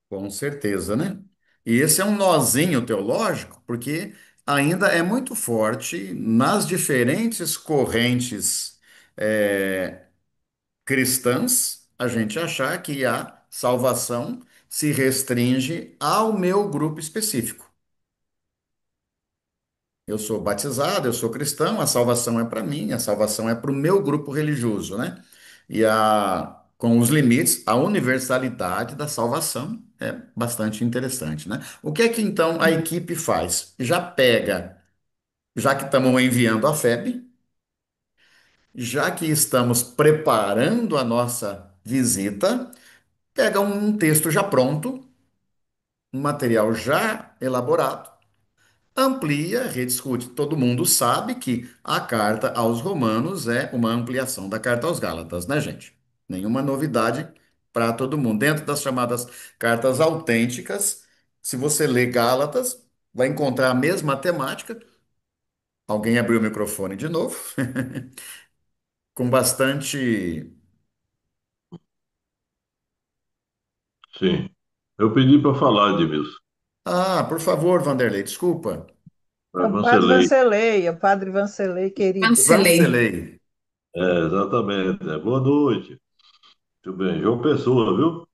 Com certeza, né? E esse é um nozinho teológico, porque ainda é muito forte nas diferentes correntes cristãs a gente achar que a salvação se restringe ao meu grupo específico. Eu sou batizado, eu sou cristão, a salvação é para mim, a salvação é para o meu grupo religioso, né? Com os limites, a universalidade da salvação é bastante interessante, né? O que é que então a equipe faz? Já pega, já que estamos enviando a FEB, já que estamos preparando a nossa visita, pega um texto já pronto, um material já elaborado, amplia, rediscute. Todo mundo sabe que a carta aos Romanos é uma ampliação da carta aos Gálatas, né, gente? Nenhuma novidade para todo mundo. Dentro das chamadas cartas autênticas, se você lê Gálatas, vai encontrar a mesma temática. Alguém abriu o microfone de novo, com bastante. Sim. Eu pedi para falar, Edmilson. Ah, por favor, Vanderlei, desculpa. É o Padre Vancelei. Vancelei, é o Padre Vancelei, querido. Cancelei. Vancelei. Exatamente. Boa noite. Tudo bem. João Pessoa, viu?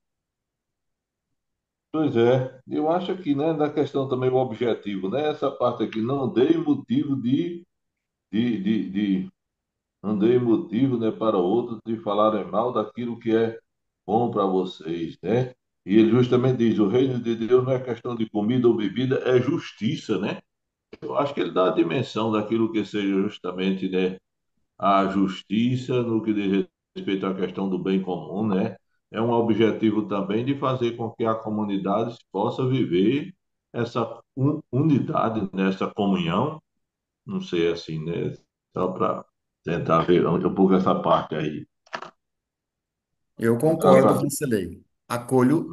Pois é. Eu acho que, né, na questão também o objetivo, né? Essa parte aqui não dei motivo de, de, de- não dei motivo, né, para outros de falarem mal daquilo que é bom para vocês, né? E ele justamente diz: o reino de Deus não é questão de comida ou bebida, é justiça, né? Eu acho que ele dá a dimensão daquilo que seja justamente, né, a justiça no que diz respeito à questão do bem comum, né? É um objetivo também de fazer com que a comunidade possa viver essa unidade, nessa comunhão, não sei assim, né? Só para tentar ver um pouco essa parte aí. Eu concordo, Exatamente. Vancelei. Acolho.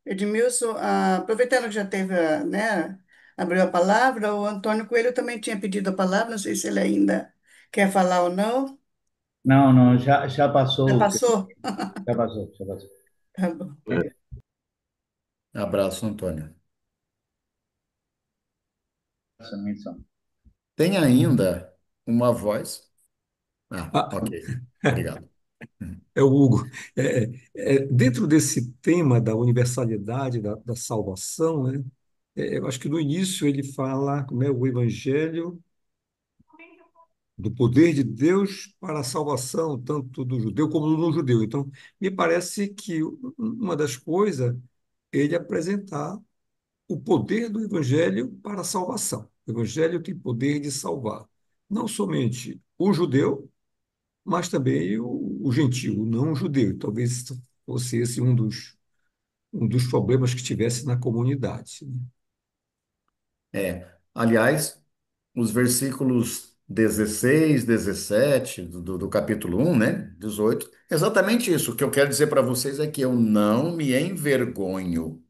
Edmilson, aproveitando que já teve, né, abriu a palavra, o Antônio Coelho também tinha pedido a palavra, não sei se ele ainda quer falar ou não. Não, não, já Já passou, passou? já passou, já passou. Tá bom. Abraço, Antônio. Essa menção. Tem ainda uma voz. Ah, Ah, ok. Obrigado. é o Hugo. Dentro desse tema da universalidade da salvação, né? Eu acho que no início ele fala como é o Evangelho do poder de Deus para a salvação, tanto do judeu como do não-judeu. Então, me parece que uma das coisas é ele apresentar o poder do evangelho para a salvação. O evangelho tem poder de salvar não somente o judeu, mas também o gentio, o não judeu. Talvez fosse esse um dos problemas que tivesse na comunidade, né? Aliás, os versículos 16, 17 do capítulo 1, né? 18, exatamente isso. O que eu quero dizer para vocês é que eu não me envergonho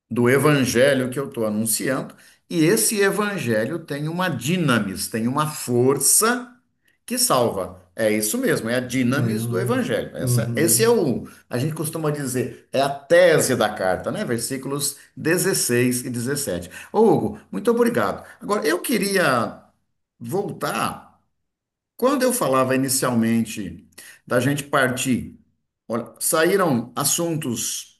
do evangelho que eu estou anunciando, e esse evangelho tem uma dinamis, tem uma força que salva. É isso mesmo, é a dinamis do evangelho. Esse é Uhum. a gente costuma dizer, é a tese da carta, né? Versículos 16 e 17. Ô, Hugo, muito obrigado. Agora, eu queria voltar, quando eu falava inicialmente da gente partir, olha, saíram assuntos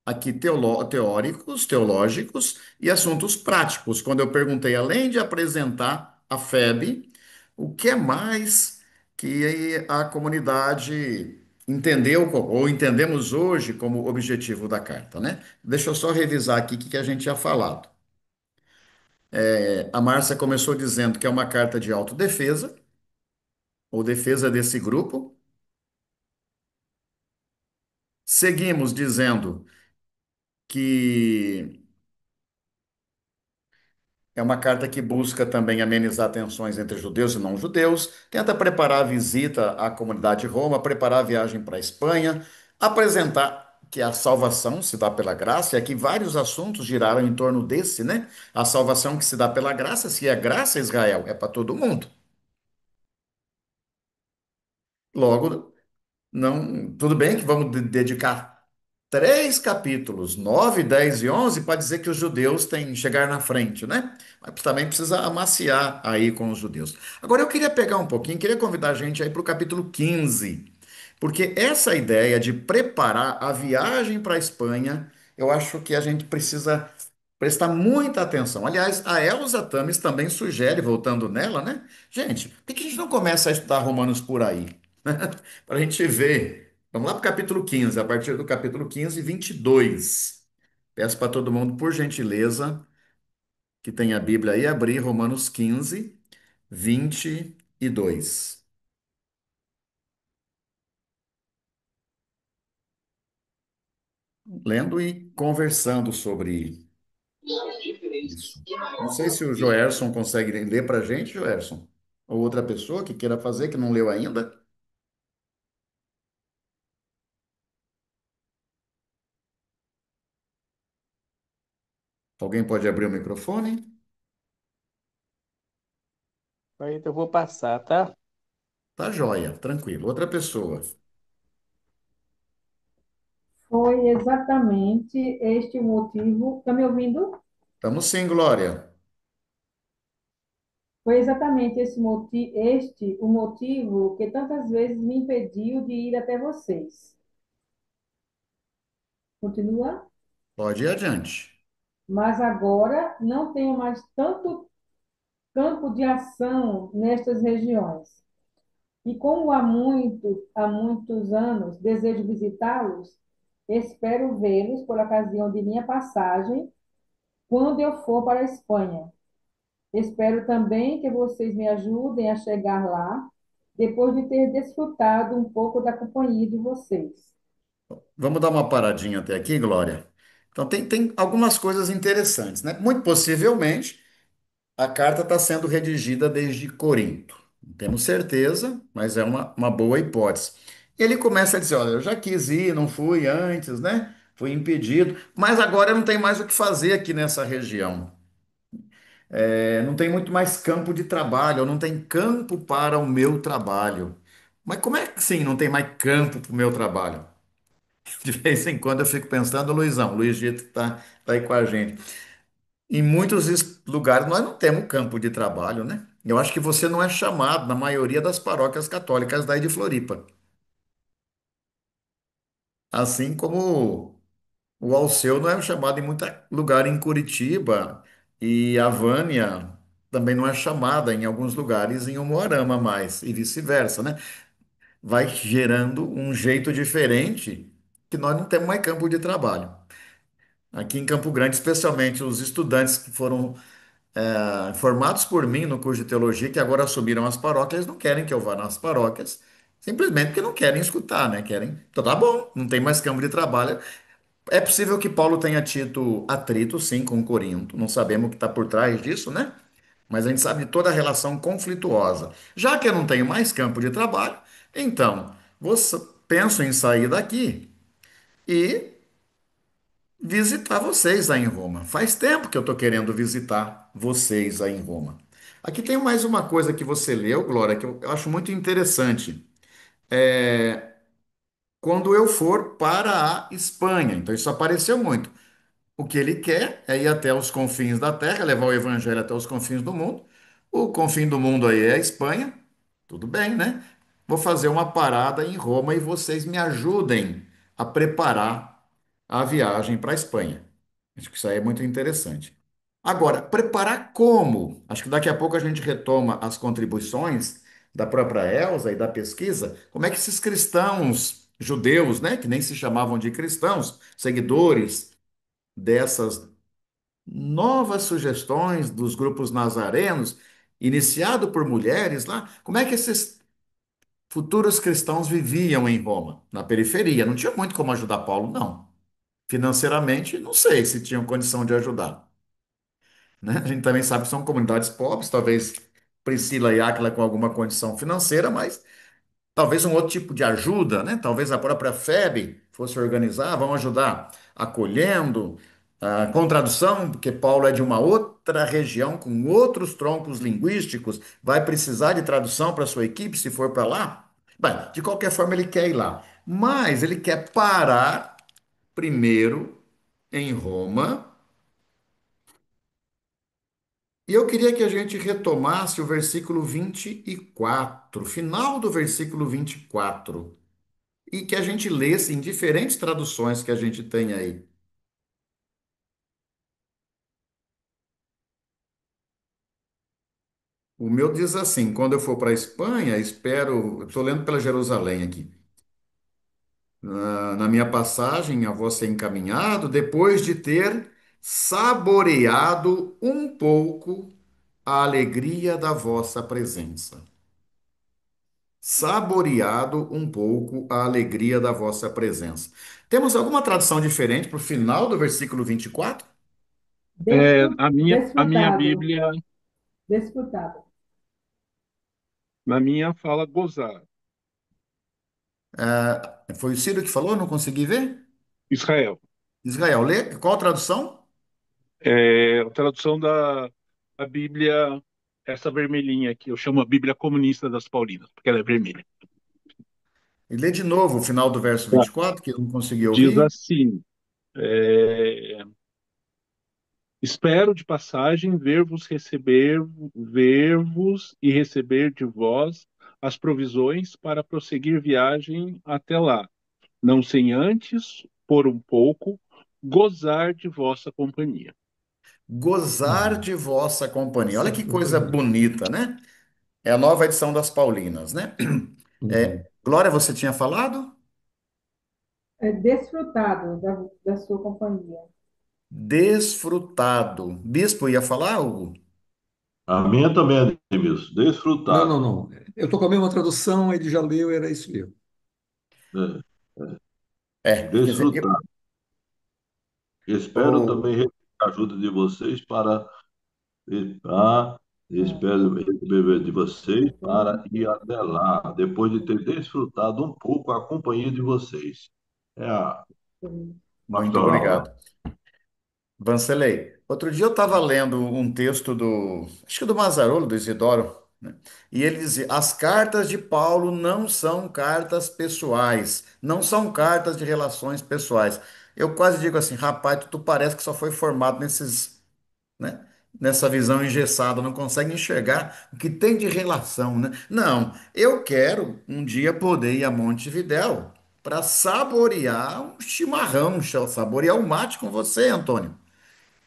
aqui teóricos, teológicos e assuntos práticos. Quando eu perguntei, além de apresentar a FEB, o que é mais que a comunidade entendeu ou entendemos hoje como objetivo da carta, né? Deixa eu só revisar aqui o que a gente tinha falado. A Márcia começou dizendo que é uma carta de autodefesa, ou defesa desse grupo. Seguimos dizendo que é uma carta que busca também amenizar tensões entre judeus e não-judeus, tenta preparar a visita à comunidade de Roma, preparar a viagem para a Espanha, apresentar que a salvação se dá pela graça, e aqui vários assuntos giraram em torno desse, né? A salvação que se dá pela graça, se é graça a Israel, é para todo mundo. Logo, não, tudo bem que vamos dedicar 3 capítulos, 9, 10 e 11, para dizer que os judeus têm que chegar na frente, né? Mas também precisa amaciar aí com os judeus. Agora eu queria pegar um pouquinho, queria convidar a gente aí para o capítulo 15, porque essa ideia de preparar a viagem para a Espanha, eu acho que a gente precisa prestar muita atenção. Aliás, a Elza Tames também sugere, voltando nela, né? Gente, por que a gente não começa a estudar Romanos por aí? Para a gente ver. Vamos lá para o capítulo 15, a partir do capítulo 15, 22. Peço para todo mundo, por gentileza, que tenha a Bíblia aí, abrir Romanos 15, 22. Lendo e conversando sobre isso. Não sei se o Joerson consegue ler para a gente, Joerson. Ou outra pessoa que queira fazer, que não leu ainda. Alguém pode abrir o microfone? Aí eu vou passar, tá? Tá joia, tranquilo. Outra pessoa. Foi exatamente este o motivo. Está me ouvindo? Estamos sim, Glória. Foi exatamente este o motivo que tantas vezes me impediu de ir até vocês. Continua? Pode ir adiante. Mas agora não tenho mais tanto campo de ação nestas regiões. E como há muitos anos desejo visitá-los, espero vê-los por ocasião de minha passagem quando eu for para a Espanha. Espero também que vocês me ajudem a chegar lá, depois de ter desfrutado um pouco da companhia de vocês. Vamos dar uma paradinha até aqui, Glória. Então, tem algumas coisas interessantes, né? Muito possivelmente, a carta está sendo redigida desde Corinto. Não temos certeza, mas é uma boa hipótese. Ele começa a dizer: olha, eu já quis ir, não fui antes, né? Fui impedido, mas agora eu não tenho mais o que fazer aqui nessa região. Não tem muito mais campo de trabalho, ou não tem campo para o meu trabalho. Mas como é que sim, não tem mais campo para o meu trabalho? De vez em quando eu fico pensando, Luizão, Luiz Gito tá aí com a gente. Em muitos lugares nós não temos campo de trabalho, né? Eu acho que você não é chamado na maioria das paróquias católicas daí de Floripa. Assim como o Alceu não é chamado em muito lugar em Curitiba e a Vânia também não é chamada em alguns lugares em Umuarama mais, e vice-versa, né? Vai gerando um jeito diferente que nós não temos mais campo de trabalho. Aqui em Campo Grande, especialmente os estudantes que foram formados por mim no curso de teologia, que agora assumiram as paróquias, eles não querem que eu vá nas paróquias, simplesmente porque não querem escutar, né? Querem, então tá bom, não tem mais campo de trabalho. É possível que Paulo tenha tido atrito, sim, com Corinto, não sabemos o que está por trás disso, né? Mas a gente sabe de toda a relação conflituosa. Já que eu não tenho mais campo de trabalho, então, penso em sair daqui e visitar vocês aí em Roma. Faz tempo que eu estou querendo visitar vocês aí em Roma. Aqui tem mais uma coisa que você leu, Glória, que eu acho muito interessante. Quando eu for para a Espanha, então isso apareceu muito. O que ele quer é ir até os confins da terra, levar o evangelho até os confins do mundo. O confim do mundo aí é a Espanha. Tudo bem, né? Vou fazer uma parada em Roma e vocês me ajudem a preparar a viagem para a Espanha. Acho que isso aí é muito interessante. Agora, preparar como? Acho que daqui a pouco a gente retoma as contribuições da própria Elsa e da pesquisa. Como é que esses cristãos judeus, né, que nem se chamavam de cristãos, seguidores dessas novas sugestões dos grupos nazarenos, iniciado por mulheres lá, como é que esses futuros cristãos viviam em Roma? Na periferia. Não tinha muito como ajudar Paulo, não. Financeiramente, não sei se tinham condição de ajudar, né? A gente também sabe que são comunidades pobres, talvez Priscila e Áquila com alguma condição financeira, mas talvez um outro tipo de ajuda, né? Talvez a própria FEB fosse organizar, vamos ajudar acolhendo, com tradução, porque Paulo é de uma outra região, com outros troncos linguísticos, vai precisar de tradução para sua equipe se for para lá. Bem, de qualquer forma, ele quer ir lá, mas ele quer parar primeiro em Roma. E eu queria que a gente retomasse o versículo 24, final do versículo 24, e que a gente lesse em diferentes traduções que a gente tem aí. O meu diz assim: quando eu for para a Espanha, espero. Estou lendo pela Jerusalém aqui. Na minha passagem, a vós ser encaminhado, depois de ter saboreado um pouco a alegria da vossa presença. Saboreado um pouco a alegria da vossa presença. Temos alguma tradução diferente para o final do versículo 24? A minha Desfrutado, Bíblia, desfrutado. na minha fala gozar. Foi o Ciro que falou? Não consegui ver? Israel. Israel, lê. Qual a tradução? A tradução da Bíblia, essa vermelhinha aqui, eu chamo a Bíblia Comunista das Paulinas, porque ela é vermelha. E lê de novo o final do verso Tá. 24, que eu não consegui Diz ouvir. assim: é, espero de passagem ver-vos e receber de vós as provisões para prosseguir viagem até lá, não sem antes, por um pouco, gozar de vossa companhia. Gozar de vossa companhia. Olha Essa que coisa companhia. bonita, né? É a nova edição das Paulinas, né? Uhum. Glória, você tinha falado? É desfrutado da sua companhia. Desfrutado. Bispo ia falar, Hugo? A minha também é disso, Não, não, desfrutado. não. Eu estou com a mesma tradução, ele já leu, era isso mesmo. É, Quer dizer, desfrutado. Espero também receber a ajuda de vocês para espero receber de vocês para ir até lá, depois de ter desfrutado um pouco a companhia de vocês. É a muito pastoral, né? obrigado. Vancelei, outro dia eu estava lendo um texto acho que do Mazarolo, do Isidoro, né? E ele dizia: as cartas de Paulo não são cartas pessoais, não são cartas de relações pessoais. Eu quase digo assim, rapaz, tu parece que só foi formado né, nessa visão engessada, não consegue enxergar o que tem de relação, né? Não, eu quero um dia poder ir a Montevidéu para saborear um chimarrão, saborear um mate com você, Antônio.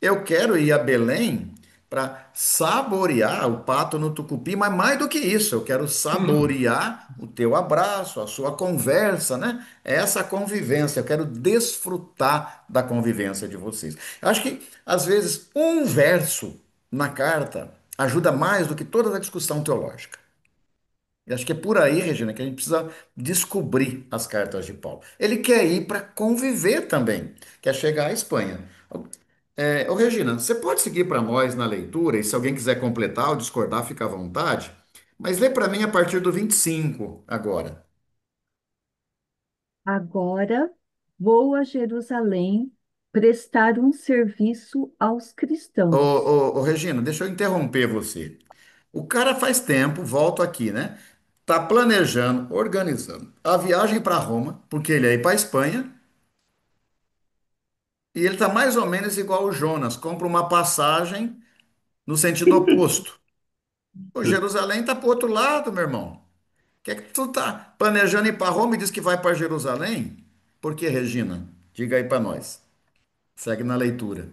Eu quero ir a Belém para saborear o pato no tucupi, mas mais do que isso, eu quero saborear o teu abraço, a sua conversa, né? Essa convivência, eu quero desfrutar da convivência de vocês. Eu acho que, às vezes, um verso na carta ajuda mais do que toda a discussão teológica. Eu acho que é por aí, Regina, que a gente precisa descobrir as cartas de Paulo. Ele quer ir para conviver também, quer chegar à Espanha. Ô Regina, você pode seguir para nós na leitura, e se alguém quiser completar ou discordar, fica à vontade. Mas lê para mim a partir do 25 agora. Agora vou a Jerusalém prestar um serviço aos cristãos. Ô, Regina, deixa eu interromper você. O cara faz tempo, volto aqui, né? Tá planejando, organizando a viagem para Roma, porque ele é ir para Espanha, e ele tá mais ou menos igual o Jonas, compra uma passagem no sentido oposto. Pô, Jerusalém tá pro outro lado, meu irmão. Que é que tu tá planejando ir para Roma e diz que vai para Jerusalém? Por que, Regina? Diga aí para nós. Segue na leitura.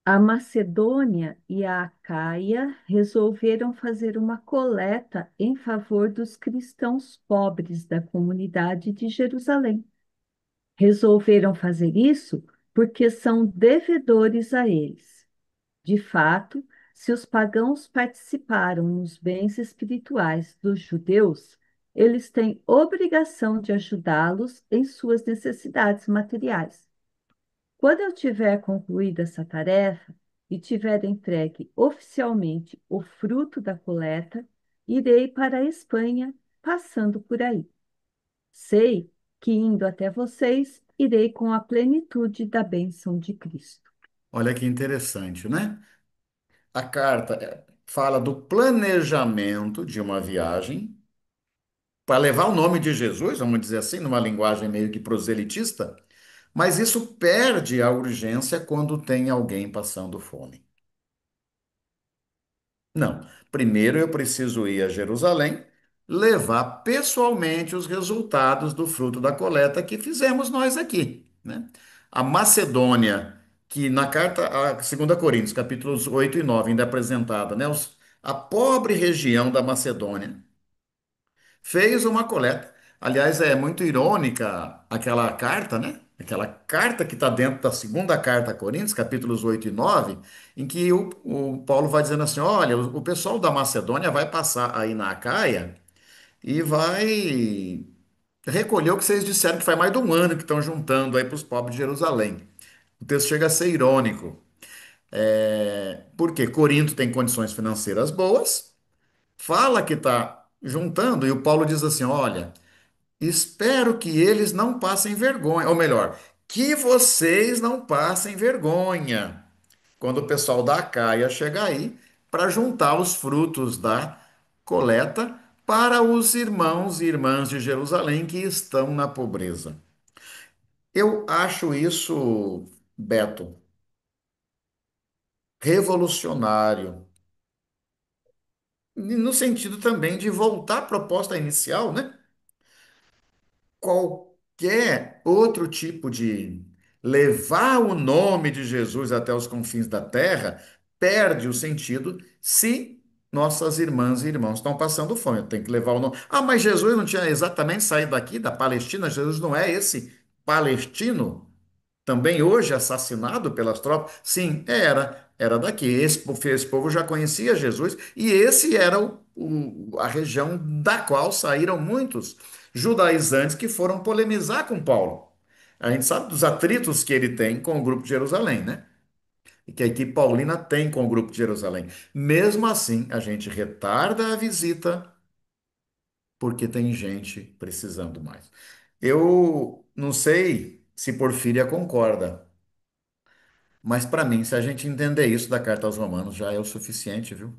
A Macedônia e a Acaia resolveram fazer uma coleta em favor dos cristãos pobres da comunidade de Jerusalém. Resolveram fazer isso porque são devedores a eles. De fato, se os pagãos participaram nos bens espirituais dos judeus, eles têm obrigação de ajudá-los em suas necessidades materiais. Quando eu tiver concluído essa tarefa e tiver entregue oficialmente o fruto da coleta, irei para a Espanha, passando por aí. Sei que indo até vocês, irei com a plenitude da bênção de Cristo. Olha que interessante, né? A carta fala do planejamento de uma viagem para levar o nome de Jesus, vamos dizer assim, numa linguagem meio que proselitista, mas isso perde a urgência quando tem alguém passando fome. Não. Primeiro eu preciso ir a Jerusalém, levar pessoalmente os resultados do fruto da coleta que fizemos nós aqui, né? A Macedônia, que na carta a 2 Coríntios, capítulos 8 e 9, ainda é apresentada, né? A pobre região da Macedônia fez uma coleta. Aliás, é muito irônica aquela carta, né? Aquela carta que está dentro da segunda carta a Coríntios, capítulos 8 e 9, em que o Paulo vai dizendo assim: olha, o pessoal da Macedônia vai passar aí na Acaia e vai recolher o que vocês disseram que faz mais de um ano que estão juntando aí para os pobres de Jerusalém. O texto chega a ser irônico. Porque Corinto tem condições financeiras boas, fala que está juntando, e o Paulo diz assim: olha. Espero que eles não passem vergonha, ou melhor, que vocês não passem vergonha quando o pessoal da Acaia chegar aí para juntar os frutos da coleta para os irmãos e irmãs de Jerusalém que estão na pobreza. Eu acho isso, Beto, revolucionário, no sentido também de voltar à proposta inicial, né? Qualquer outro tipo de levar o nome de Jesus até os confins da terra perde o sentido se nossas irmãs e irmãos estão passando fome. Tem que levar o nome. Ah, mas Jesus não tinha exatamente saído daqui da Palestina. Jesus não é esse palestino também hoje assassinado pelas tropas? Sim, era daqui. Esse povo já conhecia Jesus e esse era a região da qual saíram muitos judaizantes que foram polemizar com Paulo. A gente sabe dos atritos que ele tem com o grupo de Jerusalém, né? E que a equipe paulina tem com o grupo de Jerusalém. Mesmo assim, a gente retarda a visita porque tem gente precisando mais. Eu não sei se Porfíria concorda. Mas para mim, se a gente entender isso da carta aos Romanos, já é o suficiente, viu?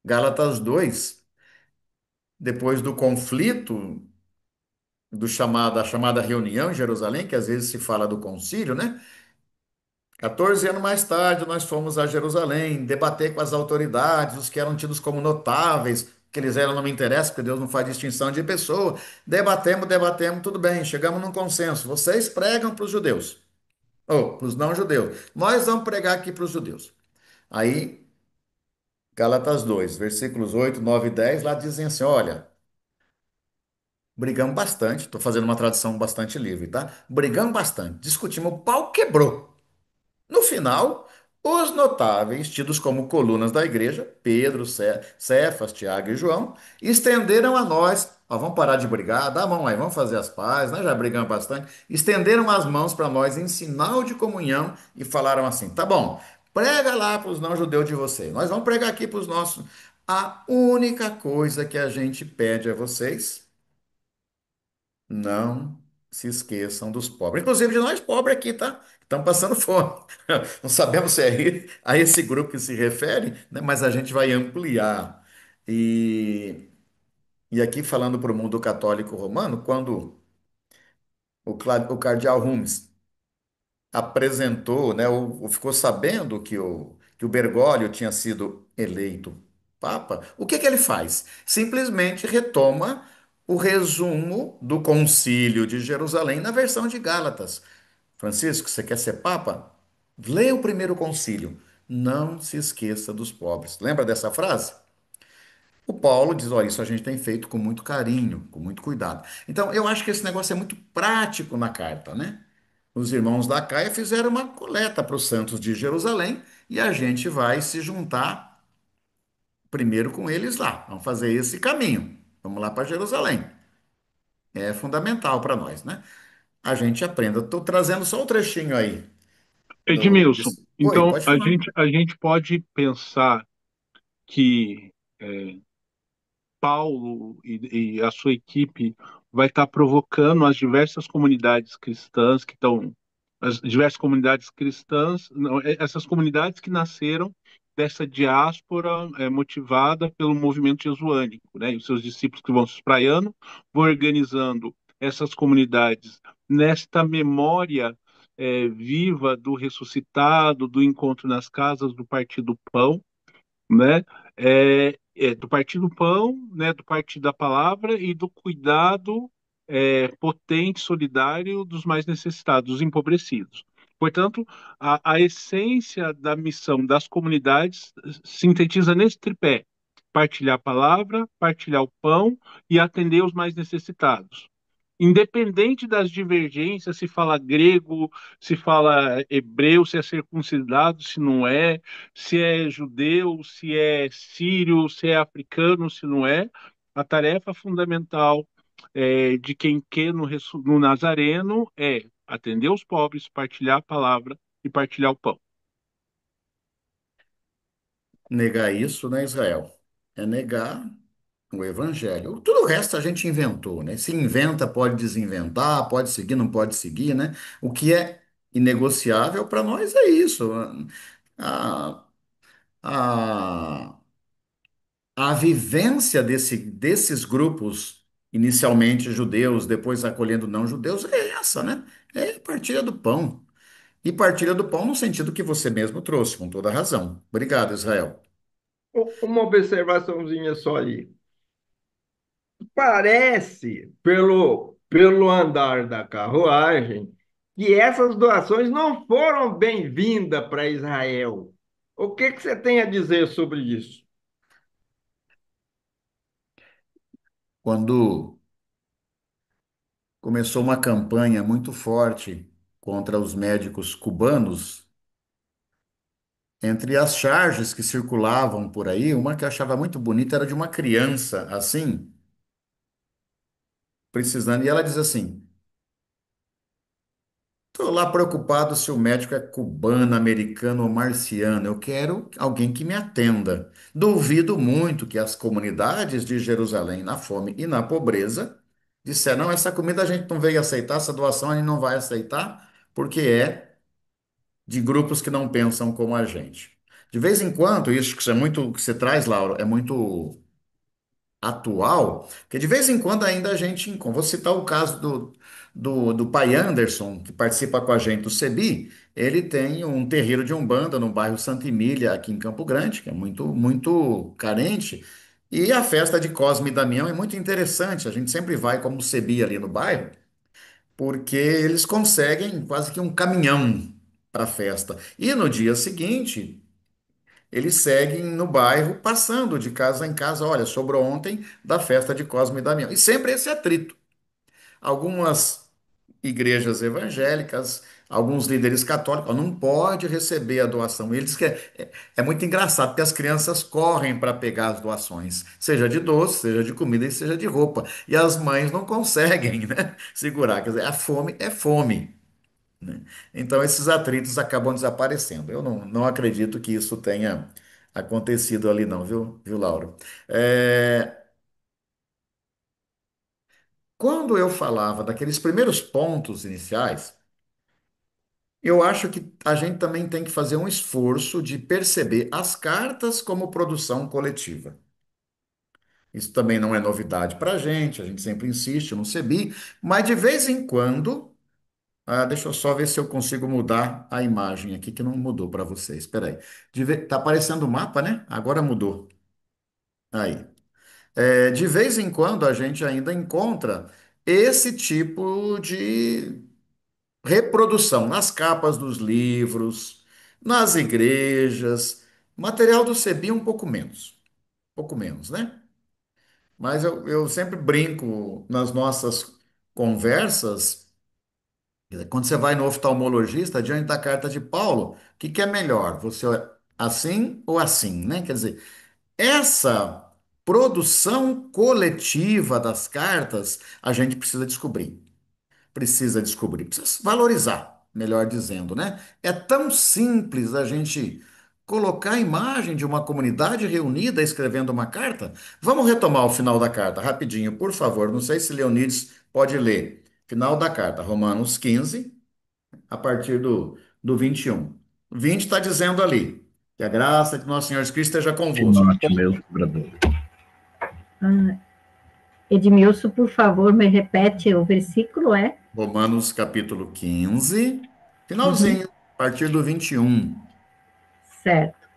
Gálatas 2, depois do conflito da chamada reunião em Jerusalém, que às vezes se fala do concílio, né? 14 anos mais tarde, nós fomos a Jerusalém debater com as autoridades, os que eram tidos como notáveis, que eles eram, não me interessa, porque Deus não faz distinção de pessoa. Debatemos, tudo bem, chegamos num consenso. Vocês pregam para os judeus. ou para os não-judeus. Nós vamos pregar aqui para os judeus. Aí, Gálatas 2, versículos 8, 9 e 10, lá dizem assim: olha, brigamos bastante, estou fazendo uma tradução bastante livre, tá? Brigamos bastante, discutimos, o pau quebrou. No final, os notáveis, tidos como colunas da igreja, Pedro, Cefas, Tiago e João, estenderam a nós, ó, vamos parar de brigar, dá a mão aí, vamos fazer as pazes, nós já brigamos bastante, estenderam as mãos para nós em sinal de comunhão e falaram assim: tá bom, prega lá para os não-judeus de vocês, nós vamos pregar aqui para os nossos. A única coisa que a gente pede a vocês, não se esqueçam dos pobres. Inclusive de nós pobres aqui, tá? Estamos passando fome. Não sabemos se é a esse grupo que se refere, né? Mas a gente vai ampliar. E aqui falando para o mundo católico romano, quando o cardeal Rumes apresentou, né, ou ficou sabendo que o Bergoglio tinha sido eleito Papa, o que que ele faz? Simplesmente retoma o resumo do Concílio de Jerusalém na versão de Gálatas. Francisco, você quer ser Papa? Leia o primeiro concílio. Não se esqueça dos pobres. Lembra dessa frase? O Paulo diz: olha, isso a gente tem feito com muito carinho, com muito cuidado. Então, eu acho que esse negócio é muito prático na carta, né? Os irmãos da Caia fizeram uma coleta para os santos de Jerusalém e a gente vai se juntar primeiro com eles lá. Vamos fazer esse caminho. Vamos lá para Jerusalém. É fundamental para nós, né? A gente aprenda. Estou trazendo só um trechinho aí. Edmilson, Oi, então pode falar. a gente pode pensar que Paulo e a sua equipe vai estar provocando as diversas comunidades cristãs que estão, as diversas comunidades cristãs, não, essas comunidades que nasceram dessa diáspora motivada pelo movimento jesuânico, né? E os seus discípulos que vão se espraiando, vão organizando essas comunidades nesta memória viva do ressuscitado, do encontro nas casas, do Partir do Pão, né? Do partir do pão, né? Do partir da palavra e do cuidado potente, solidário dos mais necessitados, dos empobrecidos. Portanto, a essência da missão das comunidades sintetiza nesse tripé: partilhar a palavra, partilhar o pão e atender os mais necessitados. Independente das divergências, se fala grego, se fala hebreu, se é circuncidado, se não é, se é judeu, se é sírio, se é africano, se não é, a tarefa fundamental de quem quer no Nazareno é atender os pobres, partilhar a palavra e partilhar o pão. Negar isso, né, Israel? É negar o evangelho. Tudo o resto a gente inventou, né? Se inventa, pode desinventar, pode seguir, não pode seguir, né? O que é inegociável para nós é isso. A, a, a vivência desses grupos, inicialmente judeus, depois acolhendo não-judeus, é essa, né? É partilha do pão. E partilha do pão no sentido que você mesmo trouxe, com toda razão. Obrigado, Israel. Uma observaçãozinha só aí. Parece, pelo andar da carruagem, que essas doações não foram bem-vindas para Israel. O que que você tem a dizer sobre isso? Quando começou uma campanha muito forte contra os médicos cubanos, entre as charges que circulavam por aí, uma que eu achava muito bonita era de uma criança assim, precisando, e ela diz assim: estou lá preocupado se o médico é cubano, americano ou marciano. Eu quero alguém que me atenda. Duvido muito que as comunidades de Jerusalém, na fome e na pobreza, disseram: não, essa comida a gente não veio aceitar, essa doação a gente não vai aceitar, porque é de grupos que não pensam como a gente. De vez em quando, isso que é muito, que você traz, Laura, é muito atual, porque de vez em quando ainda a gente encontra. Vou citar o caso do pai Anderson, que participa com a gente do CEBI. Ele tem um terreiro de Umbanda no bairro Santa Emília, aqui em Campo Grande, que é muito, muito carente. E a festa de Cosme e Damião é muito interessante. A gente sempre vai como CEBI ali no bairro, porque eles conseguem quase que um caminhão. para a festa. E no dia seguinte, eles seguem no bairro, passando de casa em casa. Olha, sobrou ontem da festa de Cosme e Damião. E sempre esse atrito. Algumas igrejas evangélicas, alguns líderes católicos, ó, não pode receber a doação. Eles que é muito engraçado, porque as crianças correm para pegar as doações, seja de doce, seja de comida e seja de roupa. E as mães não conseguem, né, segurar. Quer dizer, a fome é fome, né? Então esses atritos acabam desaparecendo. Eu não acredito que isso tenha acontecido ali, não, viu, Lauro? É, quando eu falava daqueles primeiros pontos iniciais, eu acho que a gente também tem que fazer um esforço de perceber as cartas como produção coletiva. Isso também não é novidade para a gente sempre insiste no CEBI, mas de vez em quando, deixa eu só ver se eu consigo mudar a imagem aqui, que não mudou para vocês. Espera aí. Tá aparecendo o mapa, né? Agora mudou. Aí. De vez em quando a gente ainda encontra esse tipo de reprodução nas capas dos livros, nas igrejas. Material do CEBI um pouco menos, né? Mas eu sempre brinco nas nossas conversas, quando você vai no oftalmologista, diante da carta de Paulo, o que que é melhor? Você assim ou assim, né? Quer dizer, essa produção coletiva das cartas, a gente precisa descobrir, precisa valorizar, melhor dizendo, né? É tão simples a gente colocar a imagem de uma comunidade reunida escrevendo uma carta. Vamos retomar o final da carta rapidinho, por favor. Não sei se Leonides pode ler. Final da carta, Romanos 15, a partir do 21. 20 está dizendo ali que a graça de nosso Senhor Jesus Cristo esteja convosco. Timote, meu sobrador. Edmilson, por favor, me repete o versículo, é? Romanos capítulo 15, finalzinho, a partir do 21. Certo.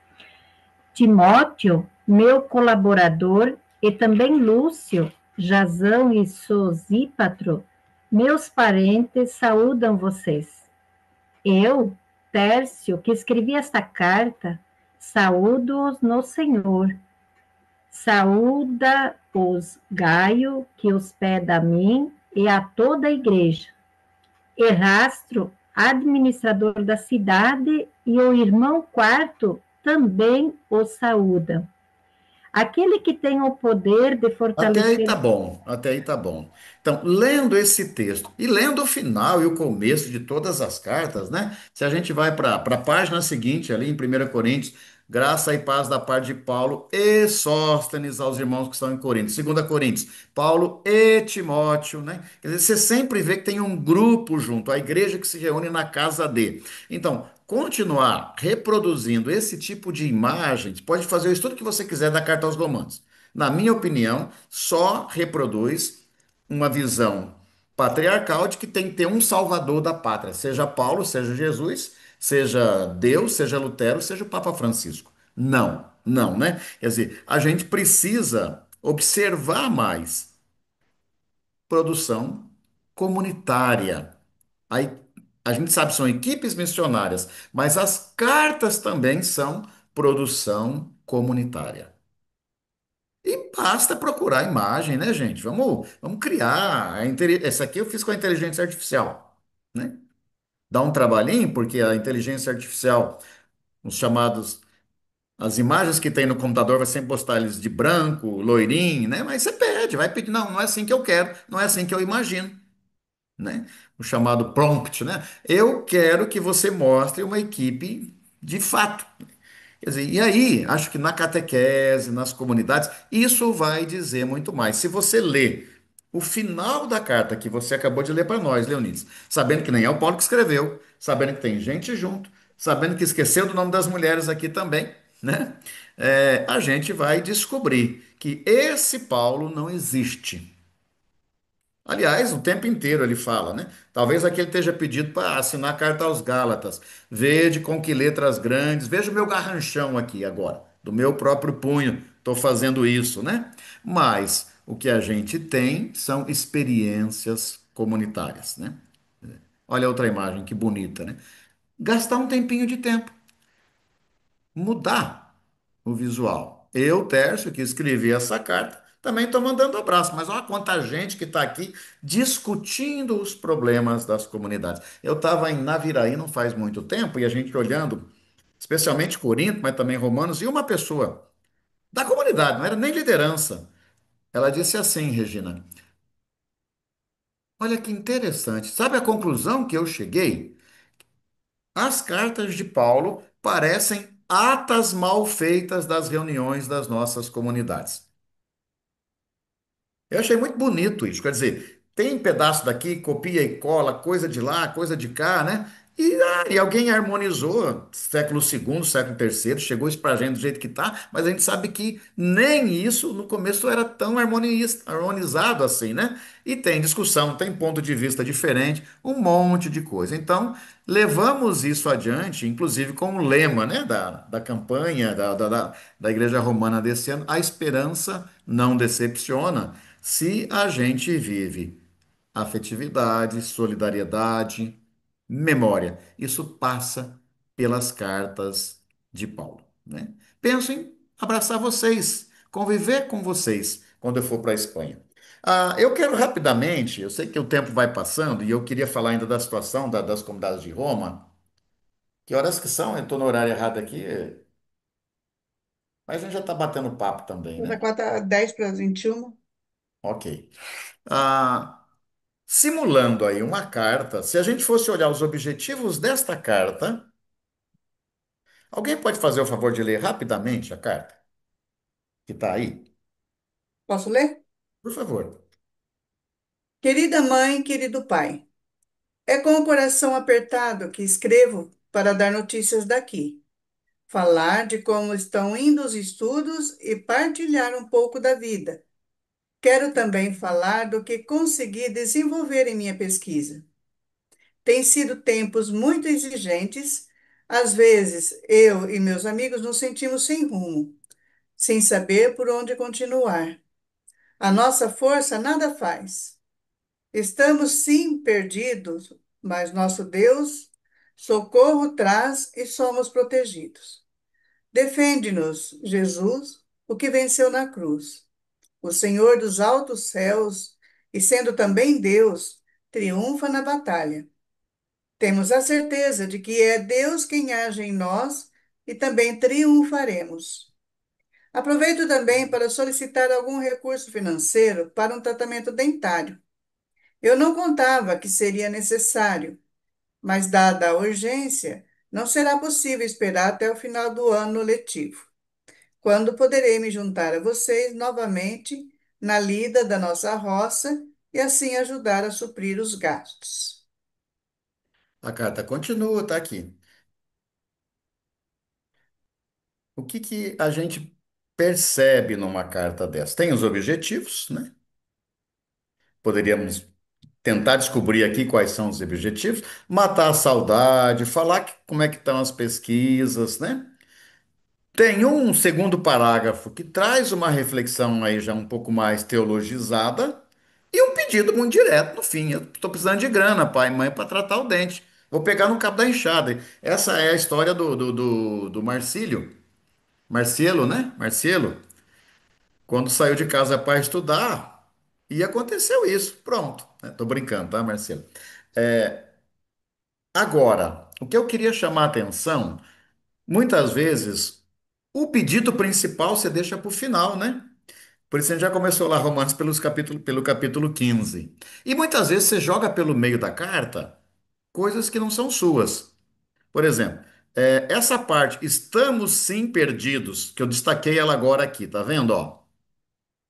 Timóteo, meu colaborador, e também Lúcio, Jasão e Sosípatro, meus parentes, saúdam vocês. Eu, Tércio, que escrevi esta carta, saúdo-os no Senhor. Saúda-os Gaio, que hospeda a mim e a toda a igreja. Erastro, administrador da cidade, e o irmão Quarto também o saúda. Aquele que tem o poder de Até aí fortalecer... tá bom, até aí tá bom. Então, lendo esse texto e lendo o final e o começo de todas as cartas, né? Se a gente vai para a página seguinte, ali em 1 Coríntios, graça e paz da parte de Paulo e Sóstenes aos irmãos que estão em Corinto. 2 Coríntios, Paulo e Timóteo, né? Quer dizer, você sempre vê que tem um grupo junto, a igreja que se reúne na casa de. Então, continuar reproduzindo esse tipo de imagens, pode fazer o estudo que você quiser da carta aos Romanos. Na minha opinião, só reproduz uma visão patriarcal de que tem que ter um salvador da pátria, seja Paulo, seja Jesus, seja Deus, seja Lutero, seja o Papa Francisco. Não, né? Quer dizer, a gente precisa observar mais produção comunitária. Aí, a gente sabe, são equipes missionárias, mas as cartas também são produção comunitária. E basta procurar a imagem, né, gente? Vamos criar. Essa aqui eu fiz com a inteligência artificial, né? Dá um trabalhinho, porque a inteligência artificial, os chamados, as imagens que tem no computador, vai sempre postar eles de branco, loirinho, né? Mas você pede, vai pedir, não, não é assim que eu quero, não é assim que eu imagino, né? O chamado prompt, né? Eu quero que você mostre uma equipe de fato. Quer dizer, e aí, acho que na catequese, nas comunidades, isso vai dizer muito mais. Se você lê o final da carta que você acabou de ler para nós, Leonides, sabendo que nem é o Paulo que escreveu, sabendo que tem gente junto, sabendo que esqueceu do nome das mulheres aqui também, né? A gente vai descobrir que esse Paulo não existe. Aliás, o tempo inteiro ele fala, né? Talvez aqui ele esteja pedido para assinar a carta aos Gálatas. Vede com que letras grandes. Veja o meu garranchão aqui agora, do meu próprio punho. Estou fazendo isso, né? Mas o que a gente tem são experiências comunitárias, né? Olha a outra imagem, que bonita, né? gastar um tempinho de tempo, mudar o visual. Eu, Tércio, que escrevi essa carta, também estou mandando abraço, mas olha quanta gente que está aqui discutindo os problemas das comunidades. Eu estava em Naviraí não faz muito tempo e a gente olhando, especialmente Corinto, mas também Romanos, e uma pessoa da comunidade, não era nem liderança. Ela disse assim, Regina, olha que interessante. Sabe a conclusão que eu cheguei? As cartas de Paulo parecem atas mal feitas das reuniões das nossas comunidades. Eu achei muito bonito isso. Quer dizer, tem pedaço daqui, copia e cola, coisa de lá, coisa de cá, né? E alguém harmonizou, século segundo, século terceiro, chegou isso pra gente do jeito que tá, mas a gente sabe que nem isso no começo era tão harmonizado assim, né? E tem discussão, tem ponto de vista diferente, um monte de coisa. Então, levamos isso adiante, inclusive com o lema, né, da campanha da Igreja Romana desse ano, a esperança não decepciona se a gente vive afetividade, solidariedade, memória. Isso passa pelas cartas de Paulo, né? Penso em abraçar vocês, conviver com vocês quando eu for para a Espanha. Eu quero rapidamente, eu sei que o tempo vai passando e eu queria falar ainda da situação das comunidades de Roma. Que horas que são? Eu estou no horário errado aqui, mas a gente já está batendo papo também, Da né? 4 a 10 para as 21. Ok. Ah, simulando aí uma carta, se a gente fosse olhar os objetivos desta carta, alguém pode fazer o favor de ler rapidamente a carta que está aí? Posso ler? Por favor. Querida mãe, querido pai, é com o coração apertado que escrevo para dar notícias daqui, falar de como estão indo os estudos e partilhar um pouco da vida. Quero também falar do que consegui desenvolver em minha pesquisa. Tem sido tempos muito exigentes. Às vezes, eu e meus amigos nos sentimos sem rumo, sem saber por onde continuar. A nossa força nada faz. Estamos sim perdidos, mas nosso Deus socorro traz e somos protegidos. Defende-nos, Jesus, o que venceu na cruz. O Senhor dos altos céus, e sendo também Deus, triunfa na batalha. Temos a certeza de que é Deus quem age em nós e também triunfaremos. Aproveito também para solicitar algum recurso financeiro para um tratamento dentário. Eu não contava que seria necessário, mas, dada a urgência, não será possível esperar até o final do ano letivo, quando poderei me juntar a vocês novamente na lida da nossa roça e assim ajudar a suprir os gastos. A carta continua, está aqui. O que que a gente percebe numa carta dessa? Tem os objetivos, né? Poderíamos tentar descobrir aqui quais são os objetivos, matar a saudade, falar como é que estão as pesquisas, né? Tem um segundo parágrafo que traz uma reflexão aí já um pouco mais teologizada e um pedido muito direto no fim. Eu estou precisando de grana, pai e mãe, para tratar o dente. Vou pegar no cabo da enxada. Essa é a história do Marcílio. Marcielo, né? Marcielo, quando saiu de casa para estudar, e aconteceu isso. Pronto. Tô brincando, tá, Marcelo? Agora, o que eu queria chamar a atenção, muitas vezes, o pedido principal você deixa para o final, né? Por isso a gente já começou lá Romanos pelo capítulo 15. E muitas vezes você joga pelo meio da carta coisas que não são suas. Por exemplo, essa parte, estamos sim perdidos, que eu destaquei ela agora aqui, tá vendo, ó?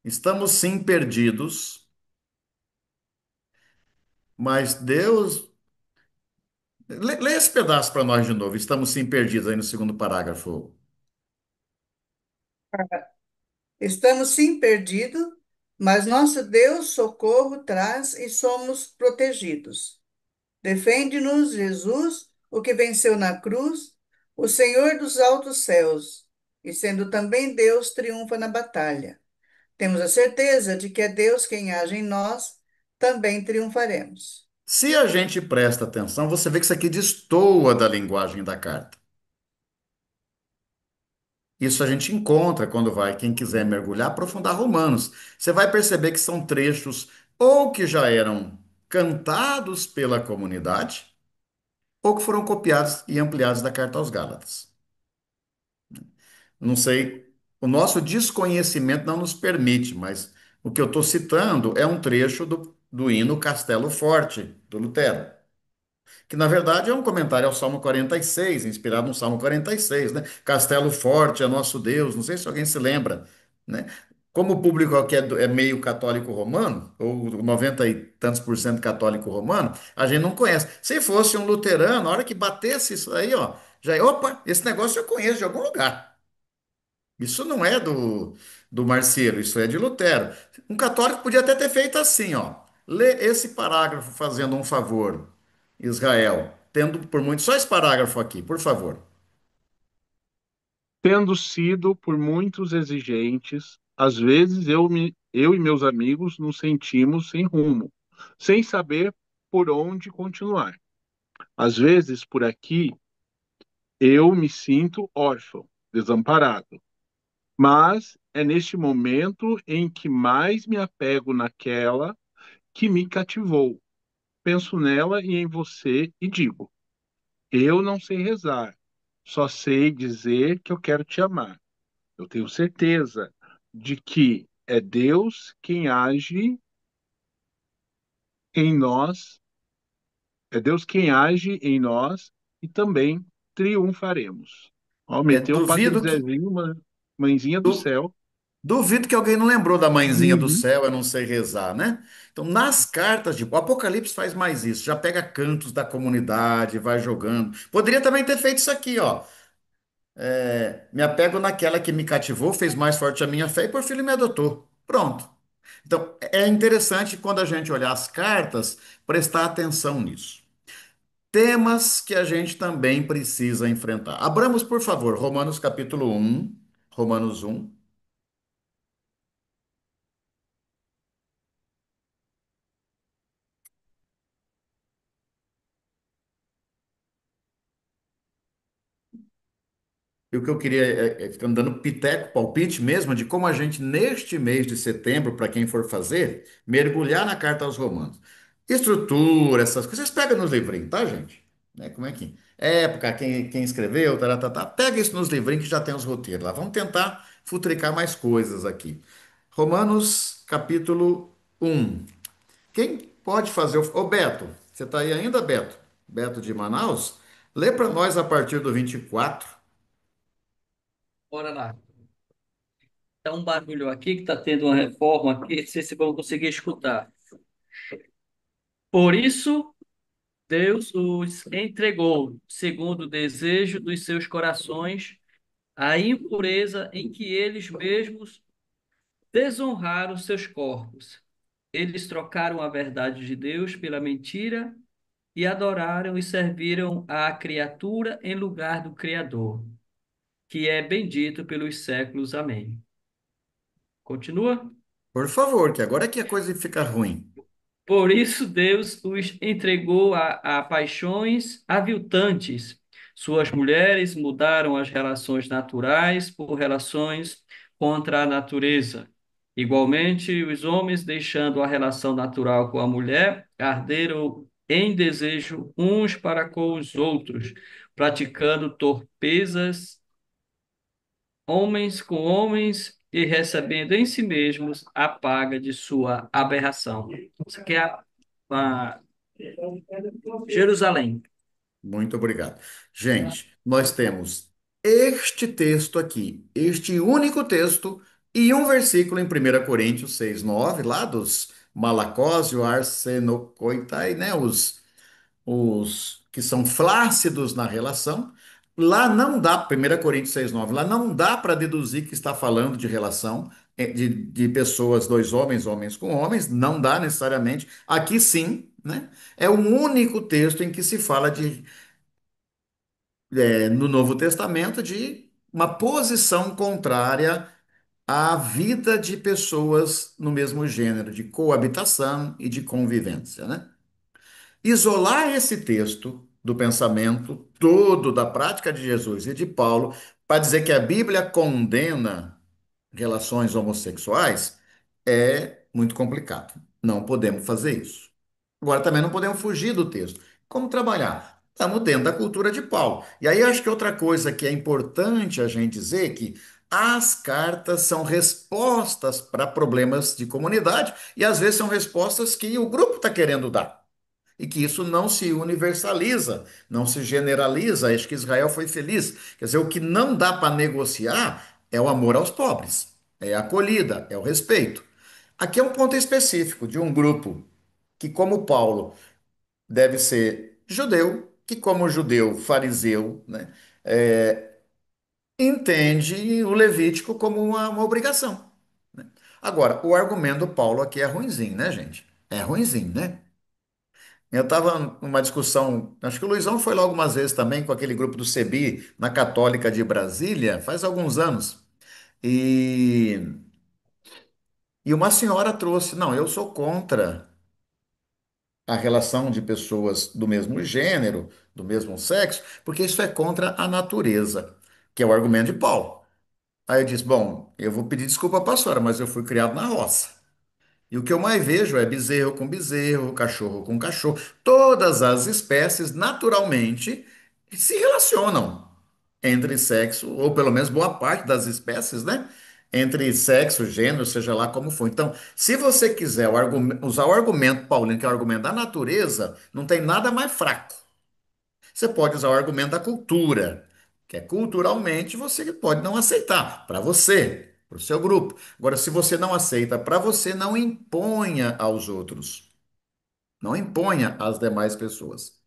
Estamos sim perdidos, mas Deus. Lê esse pedaço para nós de novo. Estamos sim perdidos aí no segundo parágrafo. Estamos sim perdidos, mas nosso Deus socorro traz e somos protegidos. Defende-nos, Jesus, o que venceu na cruz, o Senhor dos altos céus, e sendo também Deus, triunfa na batalha. Temos a certeza de que é Deus quem age em nós, também triunfaremos. Se a gente presta atenção, você vê que isso aqui destoa da linguagem da carta. Isso a gente encontra quando vai, quem quiser mergulhar, aprofundar Romanos. Você vai perceber que são trechos ou que já eram cantados pela comunidade, ou que foram copiados e ampliados da carta aos Gálatas. Não sei, o nosso desconhecimento não nos permite, mas o que eu estou citando é um trecho do hino Castelo Forte, do Lutero, que na verdade é um comentário ao Salmo 46, inspirado no Salmo 46, né? Castelo Forte é nosso Deus, não sei se alguém se lembra, né? Como o público aqui é meio católico romano, ou 90 e tantos por cento católico romano, a gente não conhece. Se fosse um luterano, na hora que batesse isso aí, ó, já, opa, esse negócio eu conheço de algum lugar. Isso não é do Marciero, isso é de Lutero. Um católico podia até ter feito assim, ó. Lê esse parágrafo fazendo um favor, Israel, tendo por muito só esse parágrafo aqui, por favor. Tendo sido por muitos exigentes, às vezes eu e meus amigos nos sentimos sem rumo, sem saber por onde continuar. Às vezes, por aqui, eu me sinto órfão, desamparado. Mas é neste momento em que mais me apego naquela que me cativou. Penso nela e em você e digo: eu não sei rezar, só sei dizer que eu quero te amar. Eu tenho certeza de que é Deus quem age em nós, é Deus quem age em nós e também triunfaremos. Ó, É, meteu o Padre Zezinho, mãezinha do du- céu. duvido que alguém não lembrou da mãezinha do Uhum. céu, eu não sei rezar, né? Então, nas cartas o Apocalipse faz mais isso, já pega cantos da comunidade, vai jogando. Poderia também ter feito isso aqui, ó. Me apego naquela que me cativou, fez mais forte a minha fé e por filho me adotou. Pronto. Então, é interessante quando a gente olhar as cartas, prestar atenção nisso. Temas que a gente também precisa enfrentar. Abramos, por favor, Romanos capítulo 1, Romanos 1. E o que eu queria ficando dando piteco, palpite mesmo, de como a gente, neste mês de setembro, para quem for fazer, mergulhar na carta aos Romanos. Estrutura, essas coisas, vocês pegam nos livrinhos, tá, gente? Né? Como é que? Época, quem escreveu, tá, tá, tá. Pega isso nos livrinhos que já tem os roteiros lá. Vamos tentar futricar mais coisas aqui. Romanos, capítulo 1. Quem pode fazer o. Ô, Beto, você tá aí ainda, Beto? Beto de Manaus? Lê para nós a partir do 24. Bora lá. Tá um barulho aqui que tá tendo uma reforma aqui, não sei se vão conseguir escutar. Por isso, Deus os entregou, segundo o desejo dos seus corações, a impureza em que eles mesmos desonraram seus corpos. Eles trocaram a verdade de Deus pela mentira e adoraram e serviram à criatura em lugar do Criador, que é bendito pelos séculos. Amém. Continua? Por favor, que agora é que a coisa fica ruim. Por isso Deus os entregou a paixões aviltantes. Suas mulheres mudaram as relações naturais por relações contra a natureza. Igualmente, os homens, deixando a relação natural com a mulher, arderam em desejo uns para com os outros, praticando torpezas, homens com homens, e recebendo em si mesmos a paga de sua aberração. Isso aqui é a Jerusalém. Muito obrigado. Gente, nós temos este texto aqui, este único texto e um versículo em 1 Coríntios 6:9, lá dos Malacósio, Arsenocoitai, né? Os que são flácidos na relação. Lá não dá, 1 Coríntios 6:9, lá não dá para deduzir que está falando de relação de pessoas, dois homens, homens com homens, não dá necessariamente. Aqui sim, né? É o único texto em que se fala no Novo Testamento de uma posição contrária à vida de pessoas no mesmo gênero, de coabitação e de convivência, né? isolar esse texto do pensamento todo da prática de Jesus e de Paulo para dizer que a Bíblia condena relações homossexuais é muito complicado. Não podemos fazer isso. Agora, também não podemos fugir do texto. Como trabalhar? Estamos dentro da cultura de Paulo. E aí, acho que outra coisa que é importante a gente dizer é que as cartas são respostas para problemas de comunidade e às vezes são respostas que o grupo está querendo dar. E que isso não se universaliza, não se generaliza. Acho que Israel foi feliz. Quer dizer, o que não dá para negociar é o amor aos pobres, é a acolhida, é o respeito. Aqui é um ponto específico de um grupo que, como Paulo, deve ser judeu, que, como judeu fariseu, né, entende o Levítico como uma obrigação. Agora, o argumento do Paulo aqui é ruinzinho, né, gente? É ruinzinho, né? Eu estava numa discussão, acho que o Luizão foi lá algumas vezes também com aquele grupo do CEBI na Católica de Brasília, faz alguns anos. E, e uma senhora trouxe, não, eu sou contra a relação de pessoas do mesmo gênero, do mesmo sexo, porque isso é contra a natureza, que é o argumento de Paulo. Aí eu disse, bom, eu vou pedir desculpa para a senhora, mas eu fui criado na roça. E o que eu mais vejo é bezerro com bezerro, cachorro com cachorro. Todas as espécies, naturalmente, se relacionam entre sexo, ou pelo menos boa parte das espécies, né? Entre sexo, gênero, seja lá como for. Então, se você quiser usar o argumento paulino, que é o argumento da natureza, não tem nada mais fraco. Você pode usar o argumento da cultura, que é culturalmente você pode não aceitar, para você, para o seu grupo. Agora, se você não aceita para você, não imponha aos outros, não imponha às demais pessoas.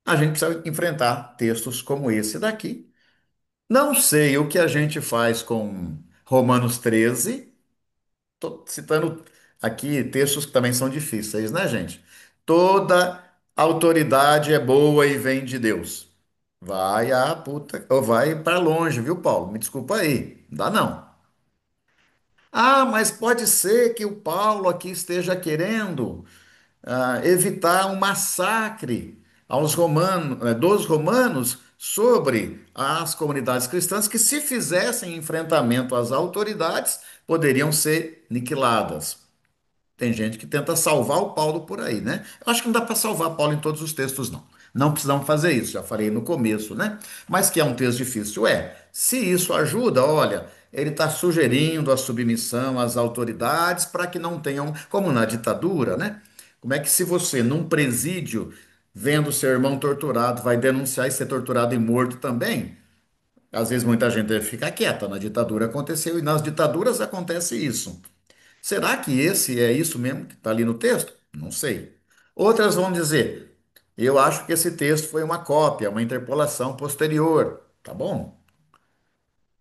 A gente precisa enfrentar textos como esse daqui. Não sei o que a gente faz com Romanos 13. Estou citando aqui textos que também são difíceis, né, gente? Toda autoridade é boa e vem de Deus. Vai a puta, ou vai para longe, viu, Paulo? Me desculpa aí. Não dá não. Ah, mas pode ser que o Paulo aqui esteja querendo evitar um massacre aos romanos, dos romanos sobre as comunidades cristãs que, se fizessem enfrentamento às autoridades, poderiam ser aniquiladas. Tem gente que tenta salvar o Paulo por aí, né? Eu acho que não dá para salvar Paulo em todos os textos, não. Não precisamos fazer isso, já falei no começo, né? Mas que é um texto difícil, é. Se isso ajuda, olha, ele está sugerindo a submissão às autoridades para que não tenham, como na ditadura, né? Como é que se você, num presídio, vendo seu irmão torturado, vai denunciar e ser torturado e morto também? Às vezes muita gente deve ficar quieta. Na ditadura aconteceu e nas ditaduras acontece isso. Será que esse é isso mesmo que está ali no texto? Não sei. Outras vão dizer, eu acho que esse texto foi uma cópia, uma interpolação posterior. Tá bom?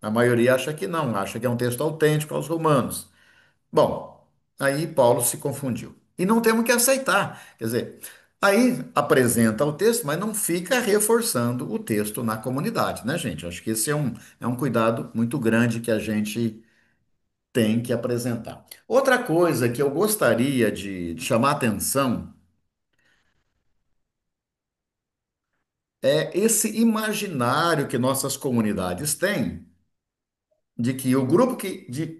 A maioria acha que não, acha que é um texto autêntico aos romanos. Bom, aí Paulo se confundiu. E não temos que aceitar. Quer dizer, aí apresenta o texto, mas não fica reforçando o texto na comunidade, né, gente? Acho que esse é um cuidado muito grande que a gente tem que apresentar. Outra coisa que eu gostaria de chamar a atenção é esse imaginário que nossas comunidades têm de que o grupo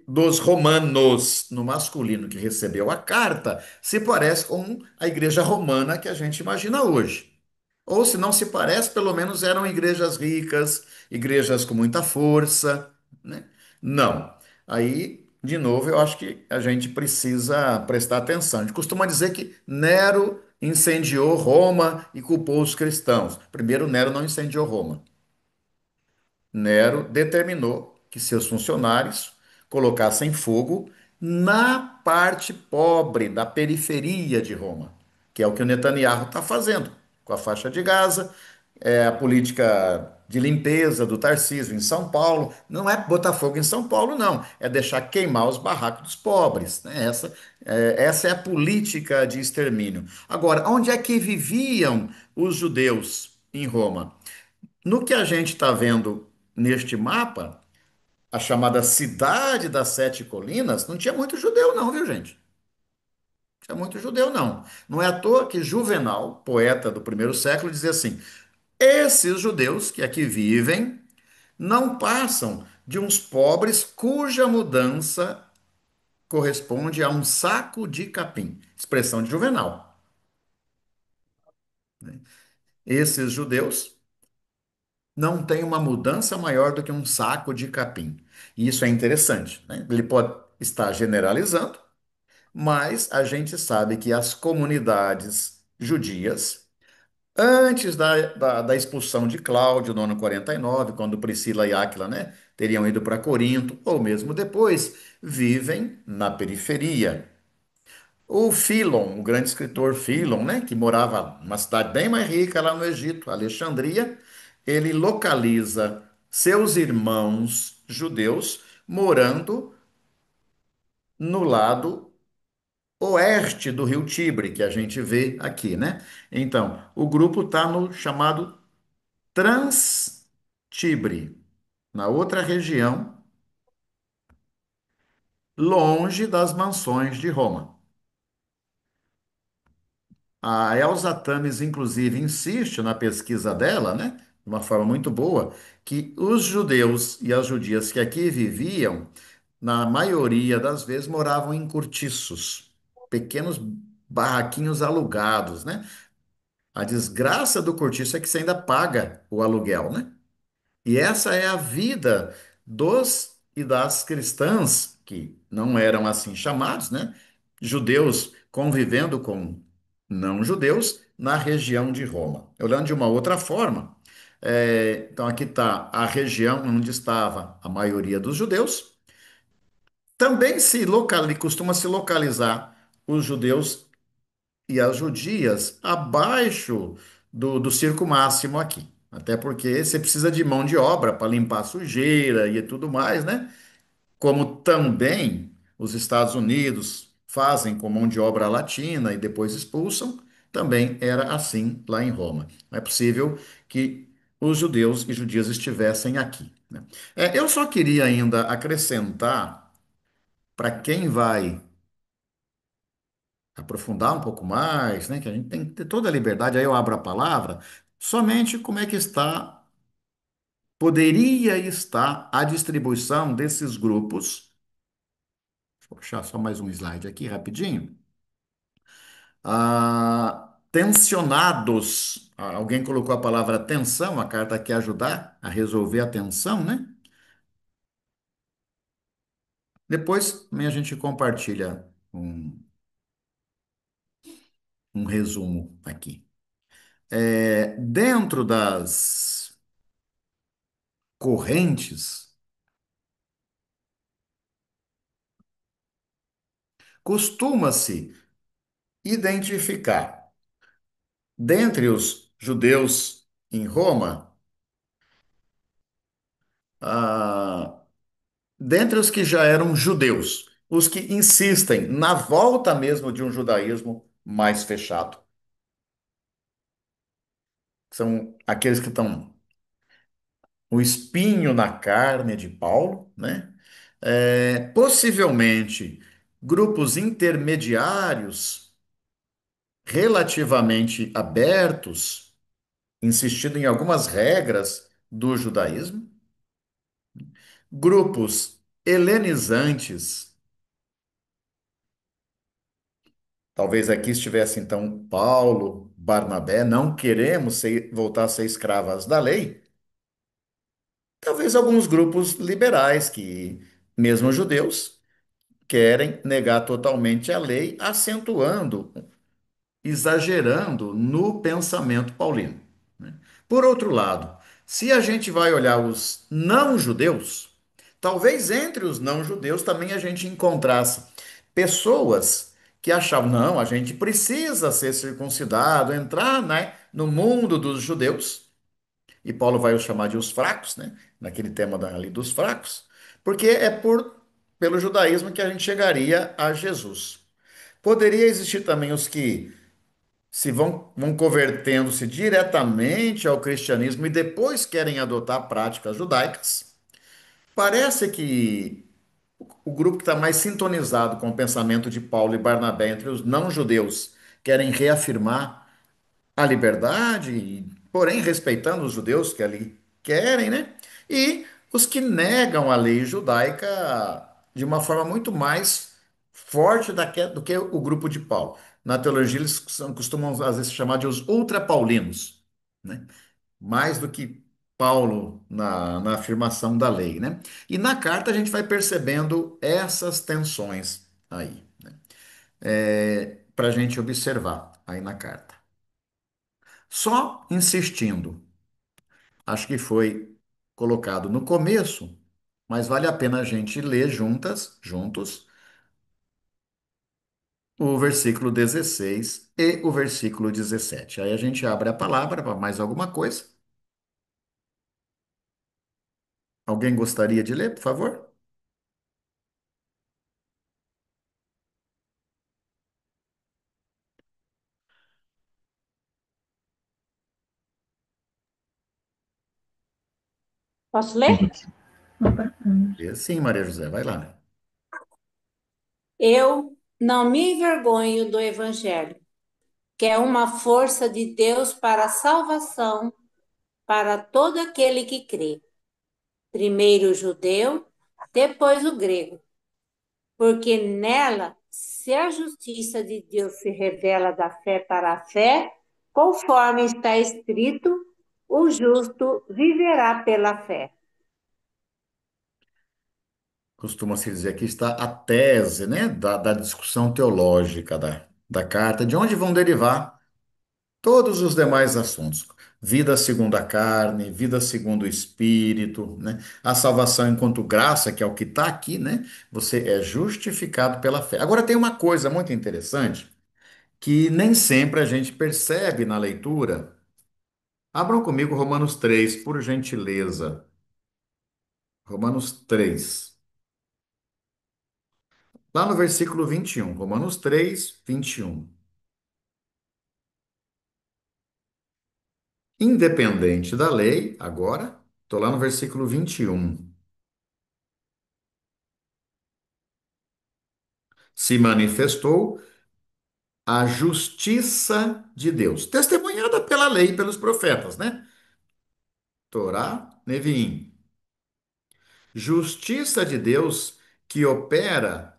dos romanos, no masculino, que recebeu a carta, se parece com a igreja romana que a gente imagina hoje. Ou se não se parece, pelo menos eram igrejas ricas, igrejas com muita força, né? Não. Aí, de novo, eu acho que a gente precisa prestar atenção. A gente costuma dizer que Nero incendiou Roma e culpou os cristãos. Primeiro, Nero não incendiou Roma. Nero determinou que seus funcionários colocassem fogo na parte pobre da periferia de Roma, que é o que o Netanyahu está fazendo com a faixa de Gaza, a política de limpeza do Tarcísio em São Paulo. Não é botar fogo em São Paulo, não, é deixar queimar os barracos dos pobres, né? Essa é a política de extermínio. Agora, onde é que viviam os judeus em Roma? No que a gente está vendo neste mapa, a chamada Cidade das Sete Colinas, não tinha muito judeu, não, viu, gente? tinha muito judeu, não. Não é à toa que Juvenal, poeta do primeiro século, dizia assim: esses judeus que aqui vivem não passam de uns pobres cuja mudança corresponde a um saco de capim. Expressão de Juvenal. Esses judeus não têm uma mudança maior do que um saco de capim. E isso é interessante, né? Ele pode estar generalizando, mas a gente sabe que as comunidades judias, antes da expulsão de Cláudio, no ano 49, quando Priscila e Áquila, né, teriam ido para Corinto, ou mesmo depois, vivem na periferia. O Fílon, o grande escritor Fílon, né, que morava numa cidade bem mais rica lá no Egito, Alexandria, ele localiza seus irmãos judeus morando no lado oeste do rio Tibre, que a gente vê aqui, né? Então, o grupo está no chamado Transtibre, na outra região, longe das mansões de Roma. A Elsa Tames, inclusive, insiste na pesquisa dela, né, de uma forma muito boa, que os judeus e as judias que aqui viviam, na maioria das vezes, moravam em cortiços, pequenos barraquinhos alugados, né? A desgraça do cortiço é que você ainda paga o aluguel, né? E essa é a vida dos e das cristãs, que não eram assim chamados, né? Judeus convivendo com não-judeus na região de Roma. Olhando de uma outra forma, então aqui está a região onde estava a maioria dos judeus. Também costuma se localizar os judeus e as judias abaixo do circo máximo aqui. Até porque você precisa de mão de obra para limpar a sujeira e tudo mais, né? Como também os Estados Unidos fazem com mão de obra latina e depois expulsam, também era assim lá em Roma. Não é possível que os judeus e judias estivessem aqui, né? Eu só queria ainda acrescentar, para quem vai aprofundar um pouco mais, né, que a gente tem que ter toda a liberdade, aí eu abro a palavra, somente como é que poderia estar a distribuição desses grupos. Vou puxar só mais um slide aqui rapidinho. Tensionados. Alguém colocou a palavra tensão, a carta quer ajudar a resolver a tensão, né? Depois também a gente compartilha um resumo aqui. Dentro das correntes, costuma-se identificar, dentre os judeus em Roma, ah, dentre os que já eram judeus, os que insistem na volta mesmo de um judaísmo mais fechado. São aqueles que estão o espinho na carne de Paulo, né? Possivelmente grupos intermediários relativamente abertos, insistindo em algumas regras do judaísmo, grupos helenizantes. Talvez aqui estivesse então Paulo, Barnabé, não queremos voltar a ser escravas da lei. Talvez alguns grupos liberais que, mesmo judeus, querem negar totalmente a lei, acentuando, exagerando no pensamento paulino, né? Por outro lado, se a gente vai olhar os não-judeus, talvez entre os não-judeus também a gente encontrasse pessoas que achavam, não, a gente precisa ser circuncidado, entrar, né, no mundo dos judeus, e Paulo vai os chamar de os fracos, né, naquele tema ali dos fracos, porque é pelo judaísmo que a gente chegaria a Jesus. Poderia existir também os que se vão convertendo-se diretamente ao cristianismo e depois querem adotar práticas judaicas. Parece que o grupo que está mais sintonizado com o pensamento de Paulo e Barnabé entre os não-judeus querem reafirmar a liberdade, porém respeitando os judeus que ali querem, né? E os que negam a lei judaica de uma forma muito mais forte do que o grupo de Paulo. Na teologia, eles costumam, às vezes, chamar de os ultrapaulinos, né? Mais do que Paulo na afirmação da lei, né? E na carta a gente vai percebendo essas tensões aí, para a gente observar aí na carta. Só insistindo, acho que foi colocado no começo, mas vale a pena a gente ler juntos, o versículo 16 e o versículo 17. Aí a gente abre a palavra para mais alguma coisa. Alguém gostaria de ler, por favor? Posso ler? Sim, Maria José, vai lá. Eu não me envergonho do Evangelho, que é uma força de Deus para a salvação para todo aquele que crê. Primeiro o judeu, depois o grego, porque nela, se a justiça de Deus se revela da fé para a fé, conforme está escrito, o justo viverá pela fé. Costuma-se dizer que está a tese, né, da discussão teológica da carta, de onde vão derivar todos os demais assuntos. Vida segundo a carne, vida segundo o espírito, né? A salvação enquanto graça, que é o que está aqui, né? Você é justificado pela fé. Agora tem uma coisa muito interessante que nem sempre a gente percebe na leitura. Abram comigo Romanos 3, por gentileza. Romanos 3. Lá no versículo 21. Romanos 3, 21. Independente da lei, agora, estou lá no versículo 21. Se manifestou a justiça de Deus, testemunhada pela lei e pelos profetas, né? Torá, Neviim. Justiça de Deus que opera.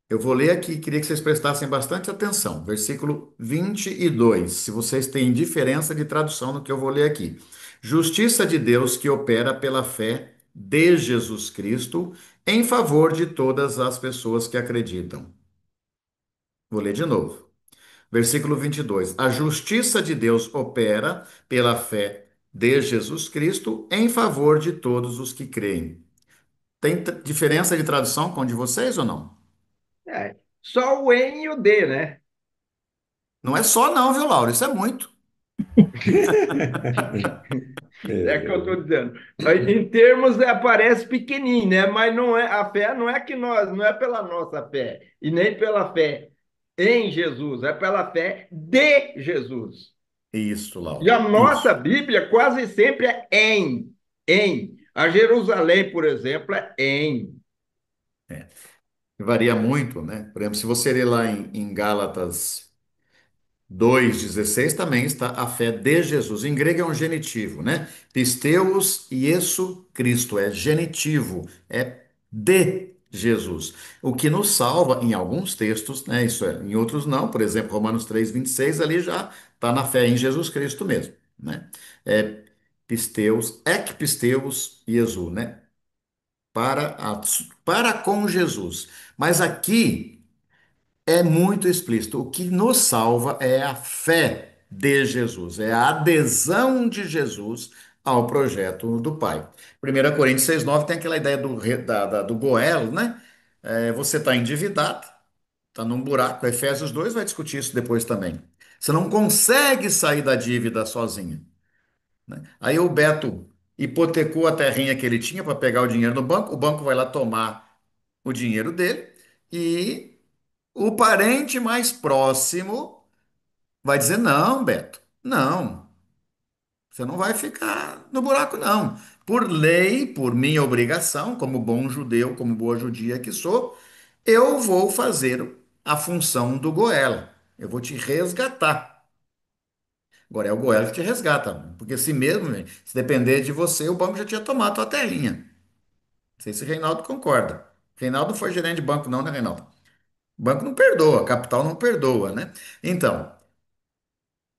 Eu vou ler aqui, queria que vocês prestassem bastante atenção. Versículo 22. Se vocês têm diferença de tradução no que eu vou ler aqui. Justiça de Deus que opera pela fé de Jesus Cristo em favor de todas as pessoas que acreditam. Vou ler de novo. Versículo 22. A justiça de Deus opera pela fé de Jesus Cristo em favor de todos os que creem. Tem diferença de tradução com a de vocês ou não? Só o em e o de, né? Não é só não, viu, Laura? Isso é muito. É que eu estou dizendo. Em termos aparece pequenininho, né? Mas não é a fé não é que nós, não é pela nossa fé e nem pela fé em Jesus, é pela fé de Jesus. Isso, E a Laura. nossa Isso. Bíblia quase sempre é em. A Jerusalém, por exemplo, é em. Varia muito, né? Por exemplo, se você ler lá em Gálatas 2,16 também está a fé de Jesus. Em grego é um genitivo, né? Pisteus Iesu Cristo é genitivo, é de Jesus. O que nos salva em alguns textos, né? Isso é, em outros não. Por exemplo, Romanos 3,26 ali já está na fé em Jesus Cristo mesmo, né? É pisteus, ek pisteus Iesu, né? Para com Jesus. Mas aqui é muito explícito. O que nos salva é a fé de Jesus, é a adesão de Jesus ao projeto do Pai. 1 Coríntios 6,9 tem aquela ideia do Goel, né? Você está endividado, está num buraco. Efésios 2 vai discutir isso depois também. Você não consegue sair da dívida sozinho, né? Aí o Beto hipotecou a terrinha que ele tinha para pegar o banco vai lá tomar o dinheiro dele e o parente mais próximo vai dizer: não, Beto, não, você não vai ficar no buraco, não. Por lei, por minha obrigação, como bom judeu, como boa judia que sou, eu vou fazer a função do Goel. Eu vou te resgatar. Agora é o Goel que te resgata, porque se mesmo, se depender de você, o banco já tinha tomado a tua terrinha. Não sei se o Reinaldo concorda. Reinaldo não foi gerente de banco não, né, Reinaldo? O banco não perdoa, a capital não perdoa, né? Então,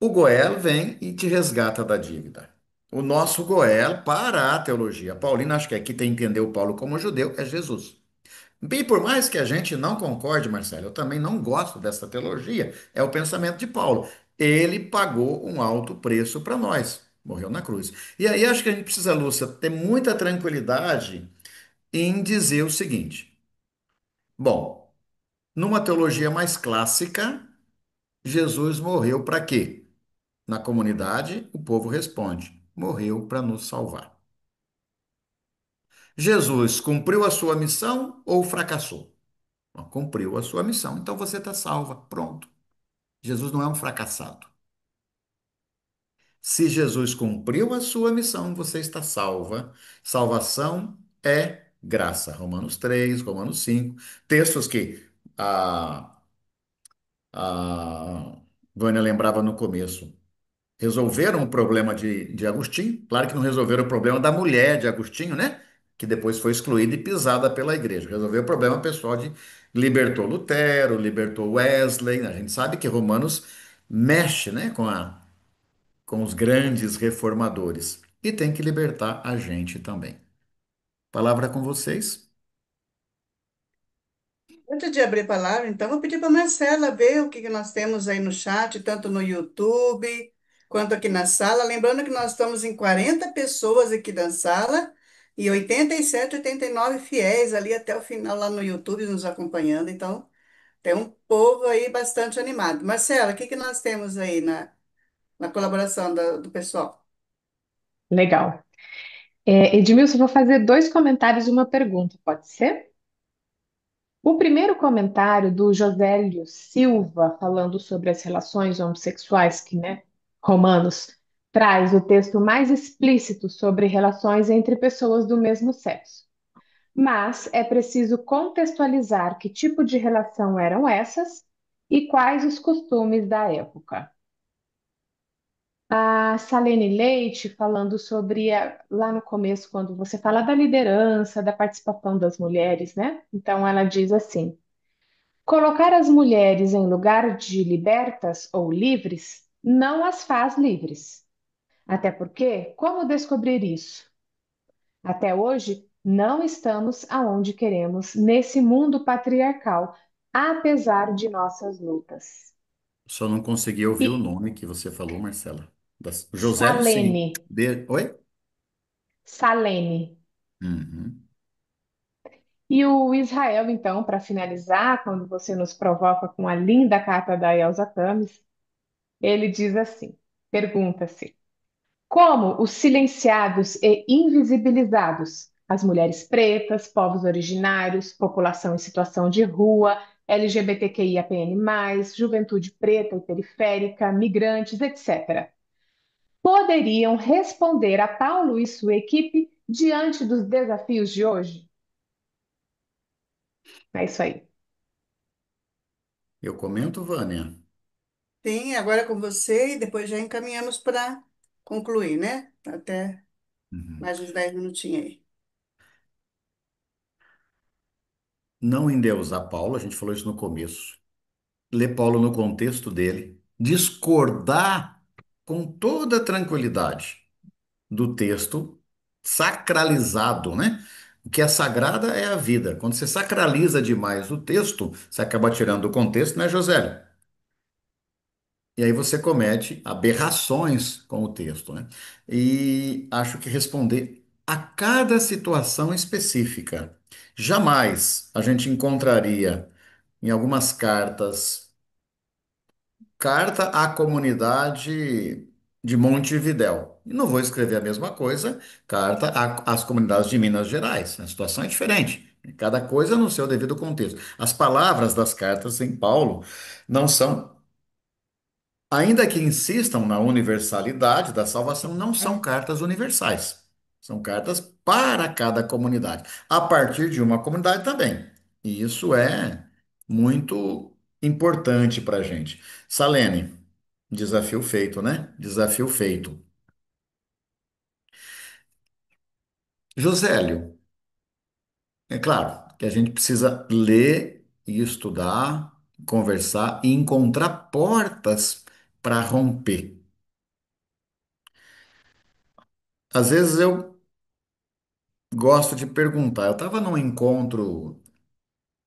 o Goel vem e te resgata da dívida. O nosso Goel, para a teologia paulina, acho que aqui tem que entender o Paulo como judeu, é Jesus. E por mais que a gente não concorde, Marcelo, eu também não gosto dessa teologia, é o pensamento de Paulo. Ele pagou um alto preço para nós, morreu na cruz. E aí acho que a gente precisa, Lúcia, ter muita tranquilidade em dizer o seguinte: bom, numa teologia mais clássica, Jesus morreu para quê? Na comunidade, o povo responde: morreu para nos salvar. Jesus cumpriu a sua missão ou fracassou? Bom, cumpriu a sua missão, então você está salva. Pronto. Jesus não é um fracassado. Se Jesus cumpriu a sua missão, você está salva. Salvação é graça. Romanos 3, Romanos 5, textos que a, a Vânia lembrava no começo. Resolveram o problema de Agostinho, claro que não resolveram o problema da mulher de Agostinho, né? Que depois foi excluída e pisada pela igreja. Resolveu o problema pessoal de libertou Lutero, libertou Wesley, né? A gente sabe que Romanos mexe, né, com os grandes reformadores e tem que libertar a gente também. Palavra com vocês. Antes de abrir a palavra, então, vou pedir para a Marcela ver o que que nós temos aí no chat, tanto no YouTube quanto aqui na sala. Lembrando que nós estamos em 40 pessoas aqui na sala e 87, 89 fiéis ali até o final lá no YouTube nos acompanhando. Então, tem um povo aí bastante animado. Marcela, o que que nós temos aí na colaboração do pessoal? Legal. Edmilson, vou fazer dois comentários e uma pergunta, pode ser? O primeiro comentário do Josélio Silva, falando sobre as relações homossexuais, que, né, Romanos traz o texto mais explícito sobre relações entre pessoas do mesmo sexo. Mas é preciso contextualizar que tipo de relação eram essas e quais os costumes da época. A Salene Leite falando sobre lá no começo, quando você fala da liderança, da participação das mulheres, né? Então ela diz assim: colocar as mulheres em lugar de libertas ou livres não as faz livres. Até porque, como descobrir isso? Até hoje, não estamos aonde queremos nesse mundo patriarcal, apesar de nossas lutas. Só não consegui ouvir o E nome que você falou, Marcela. José, sim. Salene, Oi? Salene. Uhum. E o Israel, então, para finalizar, quando você nos provoca com a linda carta da Elsa Camis, ele diz assim: pergunta-se. Como os silenciados e invisibilizados, as mulheres pretas, povos originários, população em situação de rua, LGBTQIAPN+, juventude preta e periférica, migrantes, etc., poderiam responder a Paulo e sua equipe diante dos desafios de hoje? É isso aí. Eu comento, Vânia. Sim, agora é com você e depois já encaminhamos para concluir, né? Até Uhum. mais uns 10 minutinhos aí. Não endeusar Paulo, a gente falou isso no começo. Ler Paulo no contexto dele. Discordar com toda tranquilidade do texto sacralizado, né? O que é sagrada é a vida. Quando você sacraliza demais o texto, você acaba tirando do contexto, né, José? E aí você comete aberrações com o texto, né? E acho que responder a cada situação específica. Jamais a gente encontraria em algumas cartas, carta à comunidade de Montevidéu. E não vou escrever a mesma coisa, carta às comunidades de Minas Gerais. A situação é diferente. Cada coisa no seu devido contexto. As palavras das cartas em Paulo não são, ainda que insistam na universalidade da salvação, não são cartas universais. São cartas para cada comunidade, a partir de uma comunidade também. E isso é muito importante para a gente. Salene, desafio feito, né? Desafio feito. Josélio, é claro que a gente precisa ler e estudar, conversar e encontrar portas para romper. Às vezes eu gosto de perguntar. Eu estava num encontro,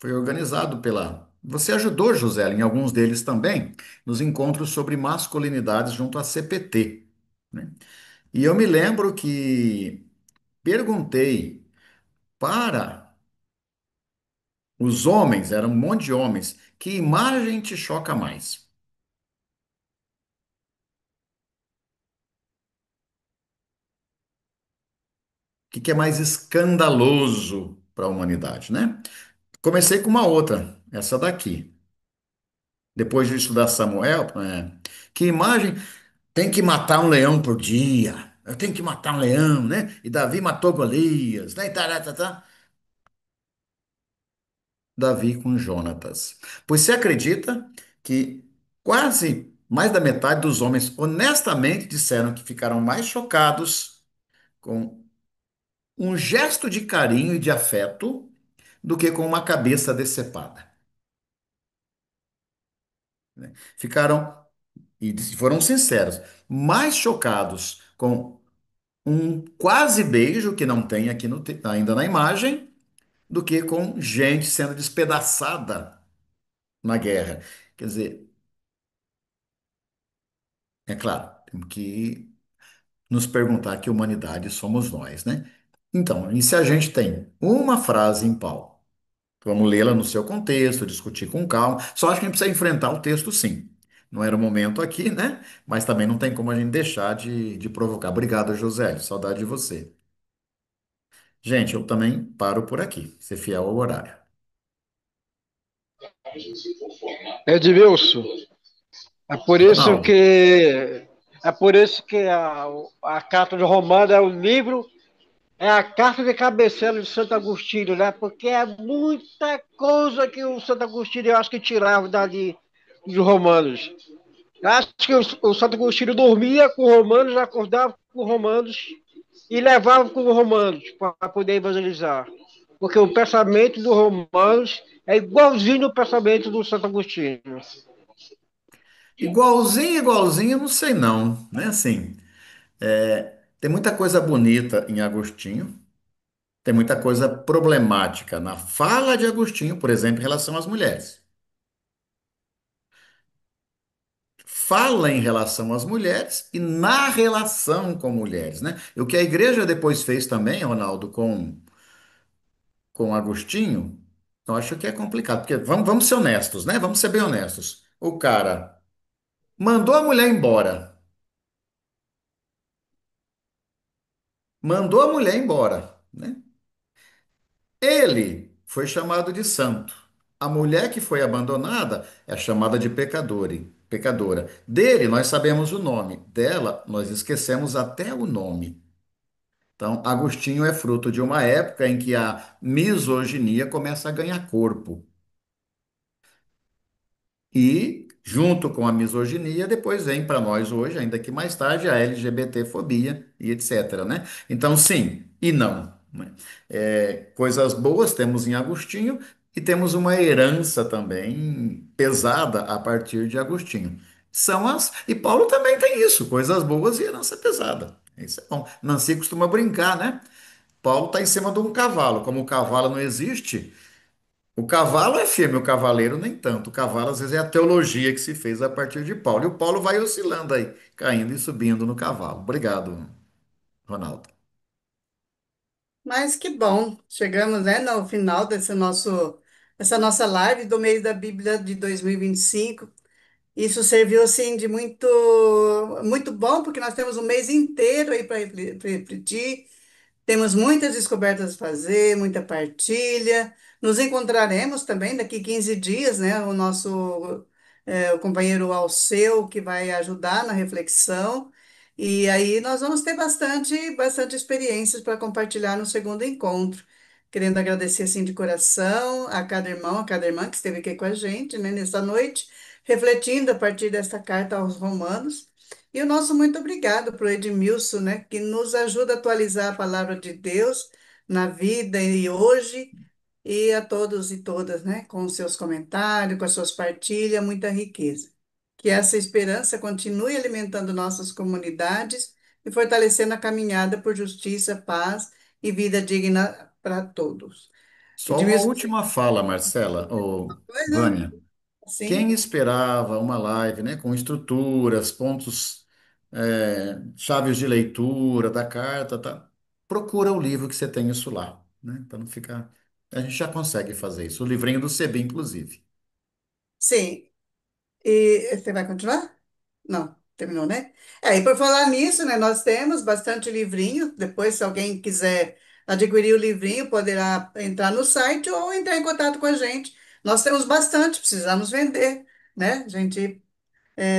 foi organizado pela. Você ajudou, José, em alguns deles também, nos encontros sobre masculinidades junto à CPT, né? E eu me lembro que perguntei para os homens, era um monte de homens, que imagem te choca mais? O que é mais escandaloso para a humanidade, né? Comecei com uma outra, essa daqui. Depois de estudar Samuel, que imagem tem que matar um leão por dia. Eu tenho que matar um leão, né? E Davi matou Golias, né? E tá, tá, tá. Davi com Jonatas. Pois você acredita que quase mais da metade dos homens honestamente disseram que ficaram mais chocados com um gesto de carinho e de afeto do que com uma cabeça decepada, né? Ficaram, e foram sinceros, mais chocados com um quase beijo, que não tem aqui ainda na imagem, do que com gente sendo despedaçada na guerra. Quer dizer, é claro, temos que nos perguntar que humanidade somos nós, né? Então, e se a gente tem uma frase em Paulo? Vamos lê-la no seu contexto, discutir com calma. Só acho que a gente precisa enfrentar o texto, sim. Não era o momento aqui, né? Mas também não tem como a gente deixar de provocar. Obrigado, José. Saudade de você. Gente, eu também paro por aqui. Ser fiel ao horário. Edmilson, é por isso Ronaldo. que é por isso que a carta de Romano é o livro, é a carta de cabeceira de Santo Agostinho, né? Porque é muita coisa que o Santo Agostinho eu acho que tirava dali dos Romanos. Eu acho que o Santo Agostinho dormia com Romanos, acordava com Romanos e levava com Romanos para poder evangelizar. Porque o pensamento dos Romanos é igualzinho ao pensamento do Santo Agostinho. Igualzinho, igualzinho, não sei não, né? Assim, tem muita coisa bonita em Agostinho, tem muita coisa problemática na fala de Agostinho, por exemplo, em relação às mulheres. Fala em relação às mulheres e na relação com mulheres, né? E o que a igreja depois fez também, Ronaldo, com Agostinho, eu acho que é complicado, porque vamos ser honestos, né? Vamos ser bem honestos. O cara mandou a mulher embora, mandou a mulher embora, né? Ele foi chamado de santo. A mulher que foi abandonada é chamada de pecadora. Dele, nós sabemos o nome. Dela, nós esquecemos até o nome. Então, Agostinho é fruto de uma época em que a misoginia começa a ganhar corpo. E, junto com a misoginia, depois vem para nós hoje, ainda que mais tarde, a LGBTfobia e etc, né? Então, sim e não, né? Coisas boas temos em Agostinho e temos uma herança também pesada a partir de Agostinho. E Paulo também tem isso, coisas boas e herança pesada. Isso é bom. Nancy costuma brincar, né? Paulo está em cima de um cavalo. Como o cavalo não existe, o cavalo é firme, o cavaleiro nem tanto. O cavalo, às vezes, é a teologia que se fez a partir de Paulo. E o Paulo vai oscilando aí, caindo e subindo no cavalo. Obrigado, Ronaldo. Mas que bom, chegamos, né, no final essa nossa live do mês da Bíblia de 2025. Isso serviu, assim, de muito bom, porque nós temos um mês inteiro aí para refletir. Temos muitas descobertas a fazer, muita partilha. Nos encontraremos também daqui 15 dias, né? O companheiro Alceu, que vai ajudar na reflexão. E aí nós vamos ter bastante experiências para compartilhar no segundo encontro. Querendo agradecer assim de coração a cada irmão, a cada irmã que esteve aqui com a gente, né, nessa noite, refletindo a partir desta carta aos Romanos. E o nosso muito obrigado para o Edmilson, né, que nos ajuda a atualizar a palavra de Deus na vida e hoje, e a todos e todas, né, com os seus comentários, com as suas partilhas, muita riqueza. Que essa esperança continue alimentando nossas comunidades e fortalecendo a caminhada por justiça, paz e vida digna para todos. Só uma Edmilson, última fala, Marcela, ou coisa Vânia. Quem assim? esperava uma live, né, com estruturas, pontos, chaves de leitura da carta, tá? Procura o livro que você tem isso lá, né, para não ficar. A gente já consegue fazer isso. O livrinho do CB, inclusive. Sim. E você vai continuar? Não, terminou, né? E por falar nisso, né, nós temos bastante livrinho. Depois, se alguém quiser adquirir o livrinho, poderá entrar no site ou entrar em contato com a gente. Nós temos bastante, precisamos vender, né? A gente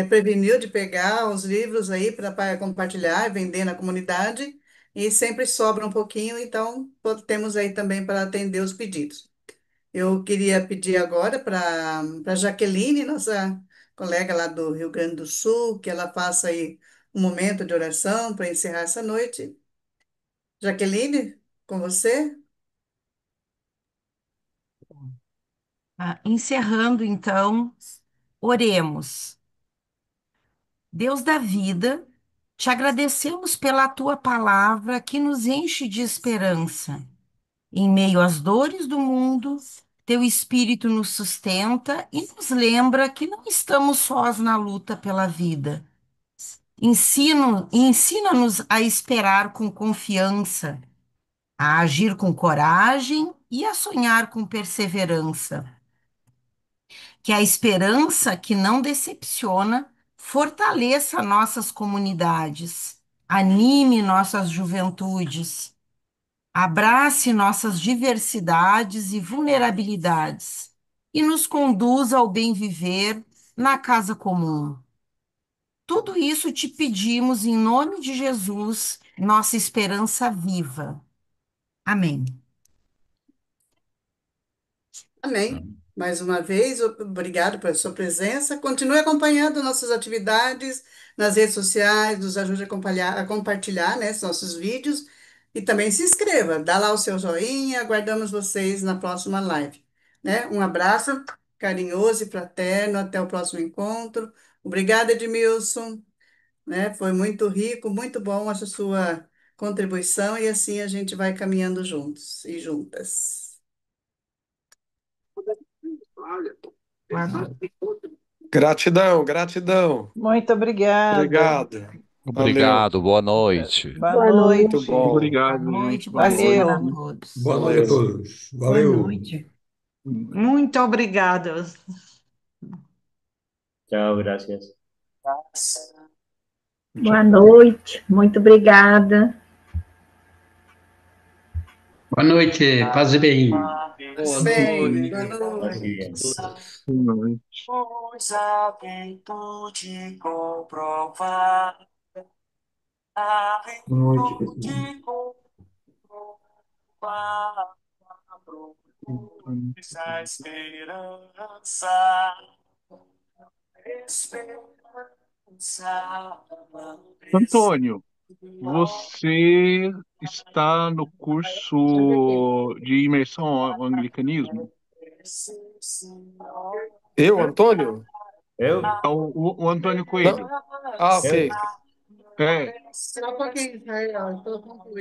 preveniu de pegar os livros aí para compartilhar e vender na comunidade e sempre sobra um pouquinho, então temos aí também para atender os pedidos. Eu queria pedir agora para Jaqueline, nossa colega lá do Rio Grande do Sul, que ela faça aí um momento de oração para encerrar essa noite. Jaqueline, com você? Encerrando, então, oremos. Deus da vida, te agradecemos pela tua palavra que nos enche de esperança. Em meio às dores do mundo, teu Espírito nos sustenta e nos lembra que não estamos sós na luta pela vida. Ensina-nos a esperar com confiança, a agir com coragem e a sonhar com perseverança. Que a esperança que não decepciona fortaleça nossas comunidades, anime nossas juventudes, abrace nossas diversidades e vulnerabilidades e nos conduza ao bem viver na casa comum. Tudo isso te pedimos em nome de Jesus, nossa esperança viva. Amém. Amém. Mais uma vez, obrigado pela sua presença. Continue acompanhando nossas atividades nas redes sociais, nos ajude a compartilhar, né, os nossos vídeos e também se inscreva, dá lá o seu joinha, aguardamos vocês na próxima live, né? Um abraço carinhoso e fraterno, até o próximo encontro. Obrigada, Edmilson, né? Foi muito rico, muito bom essa sua contribuição e assim a gente vai caminhando juntos e juntas. Gratidão, gratidão. Muito obrigada. Obrigado. Valeu. Obrigado, boa noite. Boa Boa noite. Muito bom. Obrigado, Boa noite, gente. boa Valeu. semana a todos. Boa noite a todos. Boa Valeu. noite. Muito obrigada. Chao, gracias. Boa noite, muito obrigada. Boa noite, paz e bem. Boa Bem, noite. boa noite. Boa noite. Pois a virtude comprovar, a Boa noite, pessoal. virtude comprovar, produz a esperança, esperança. Antônio, você está no curso de imersão ao anglicanismo? Eu, Antônio? Eu? O Antônio Coelho. Ah, ok. É. Só um pouquinho, Israel, estou concluindo.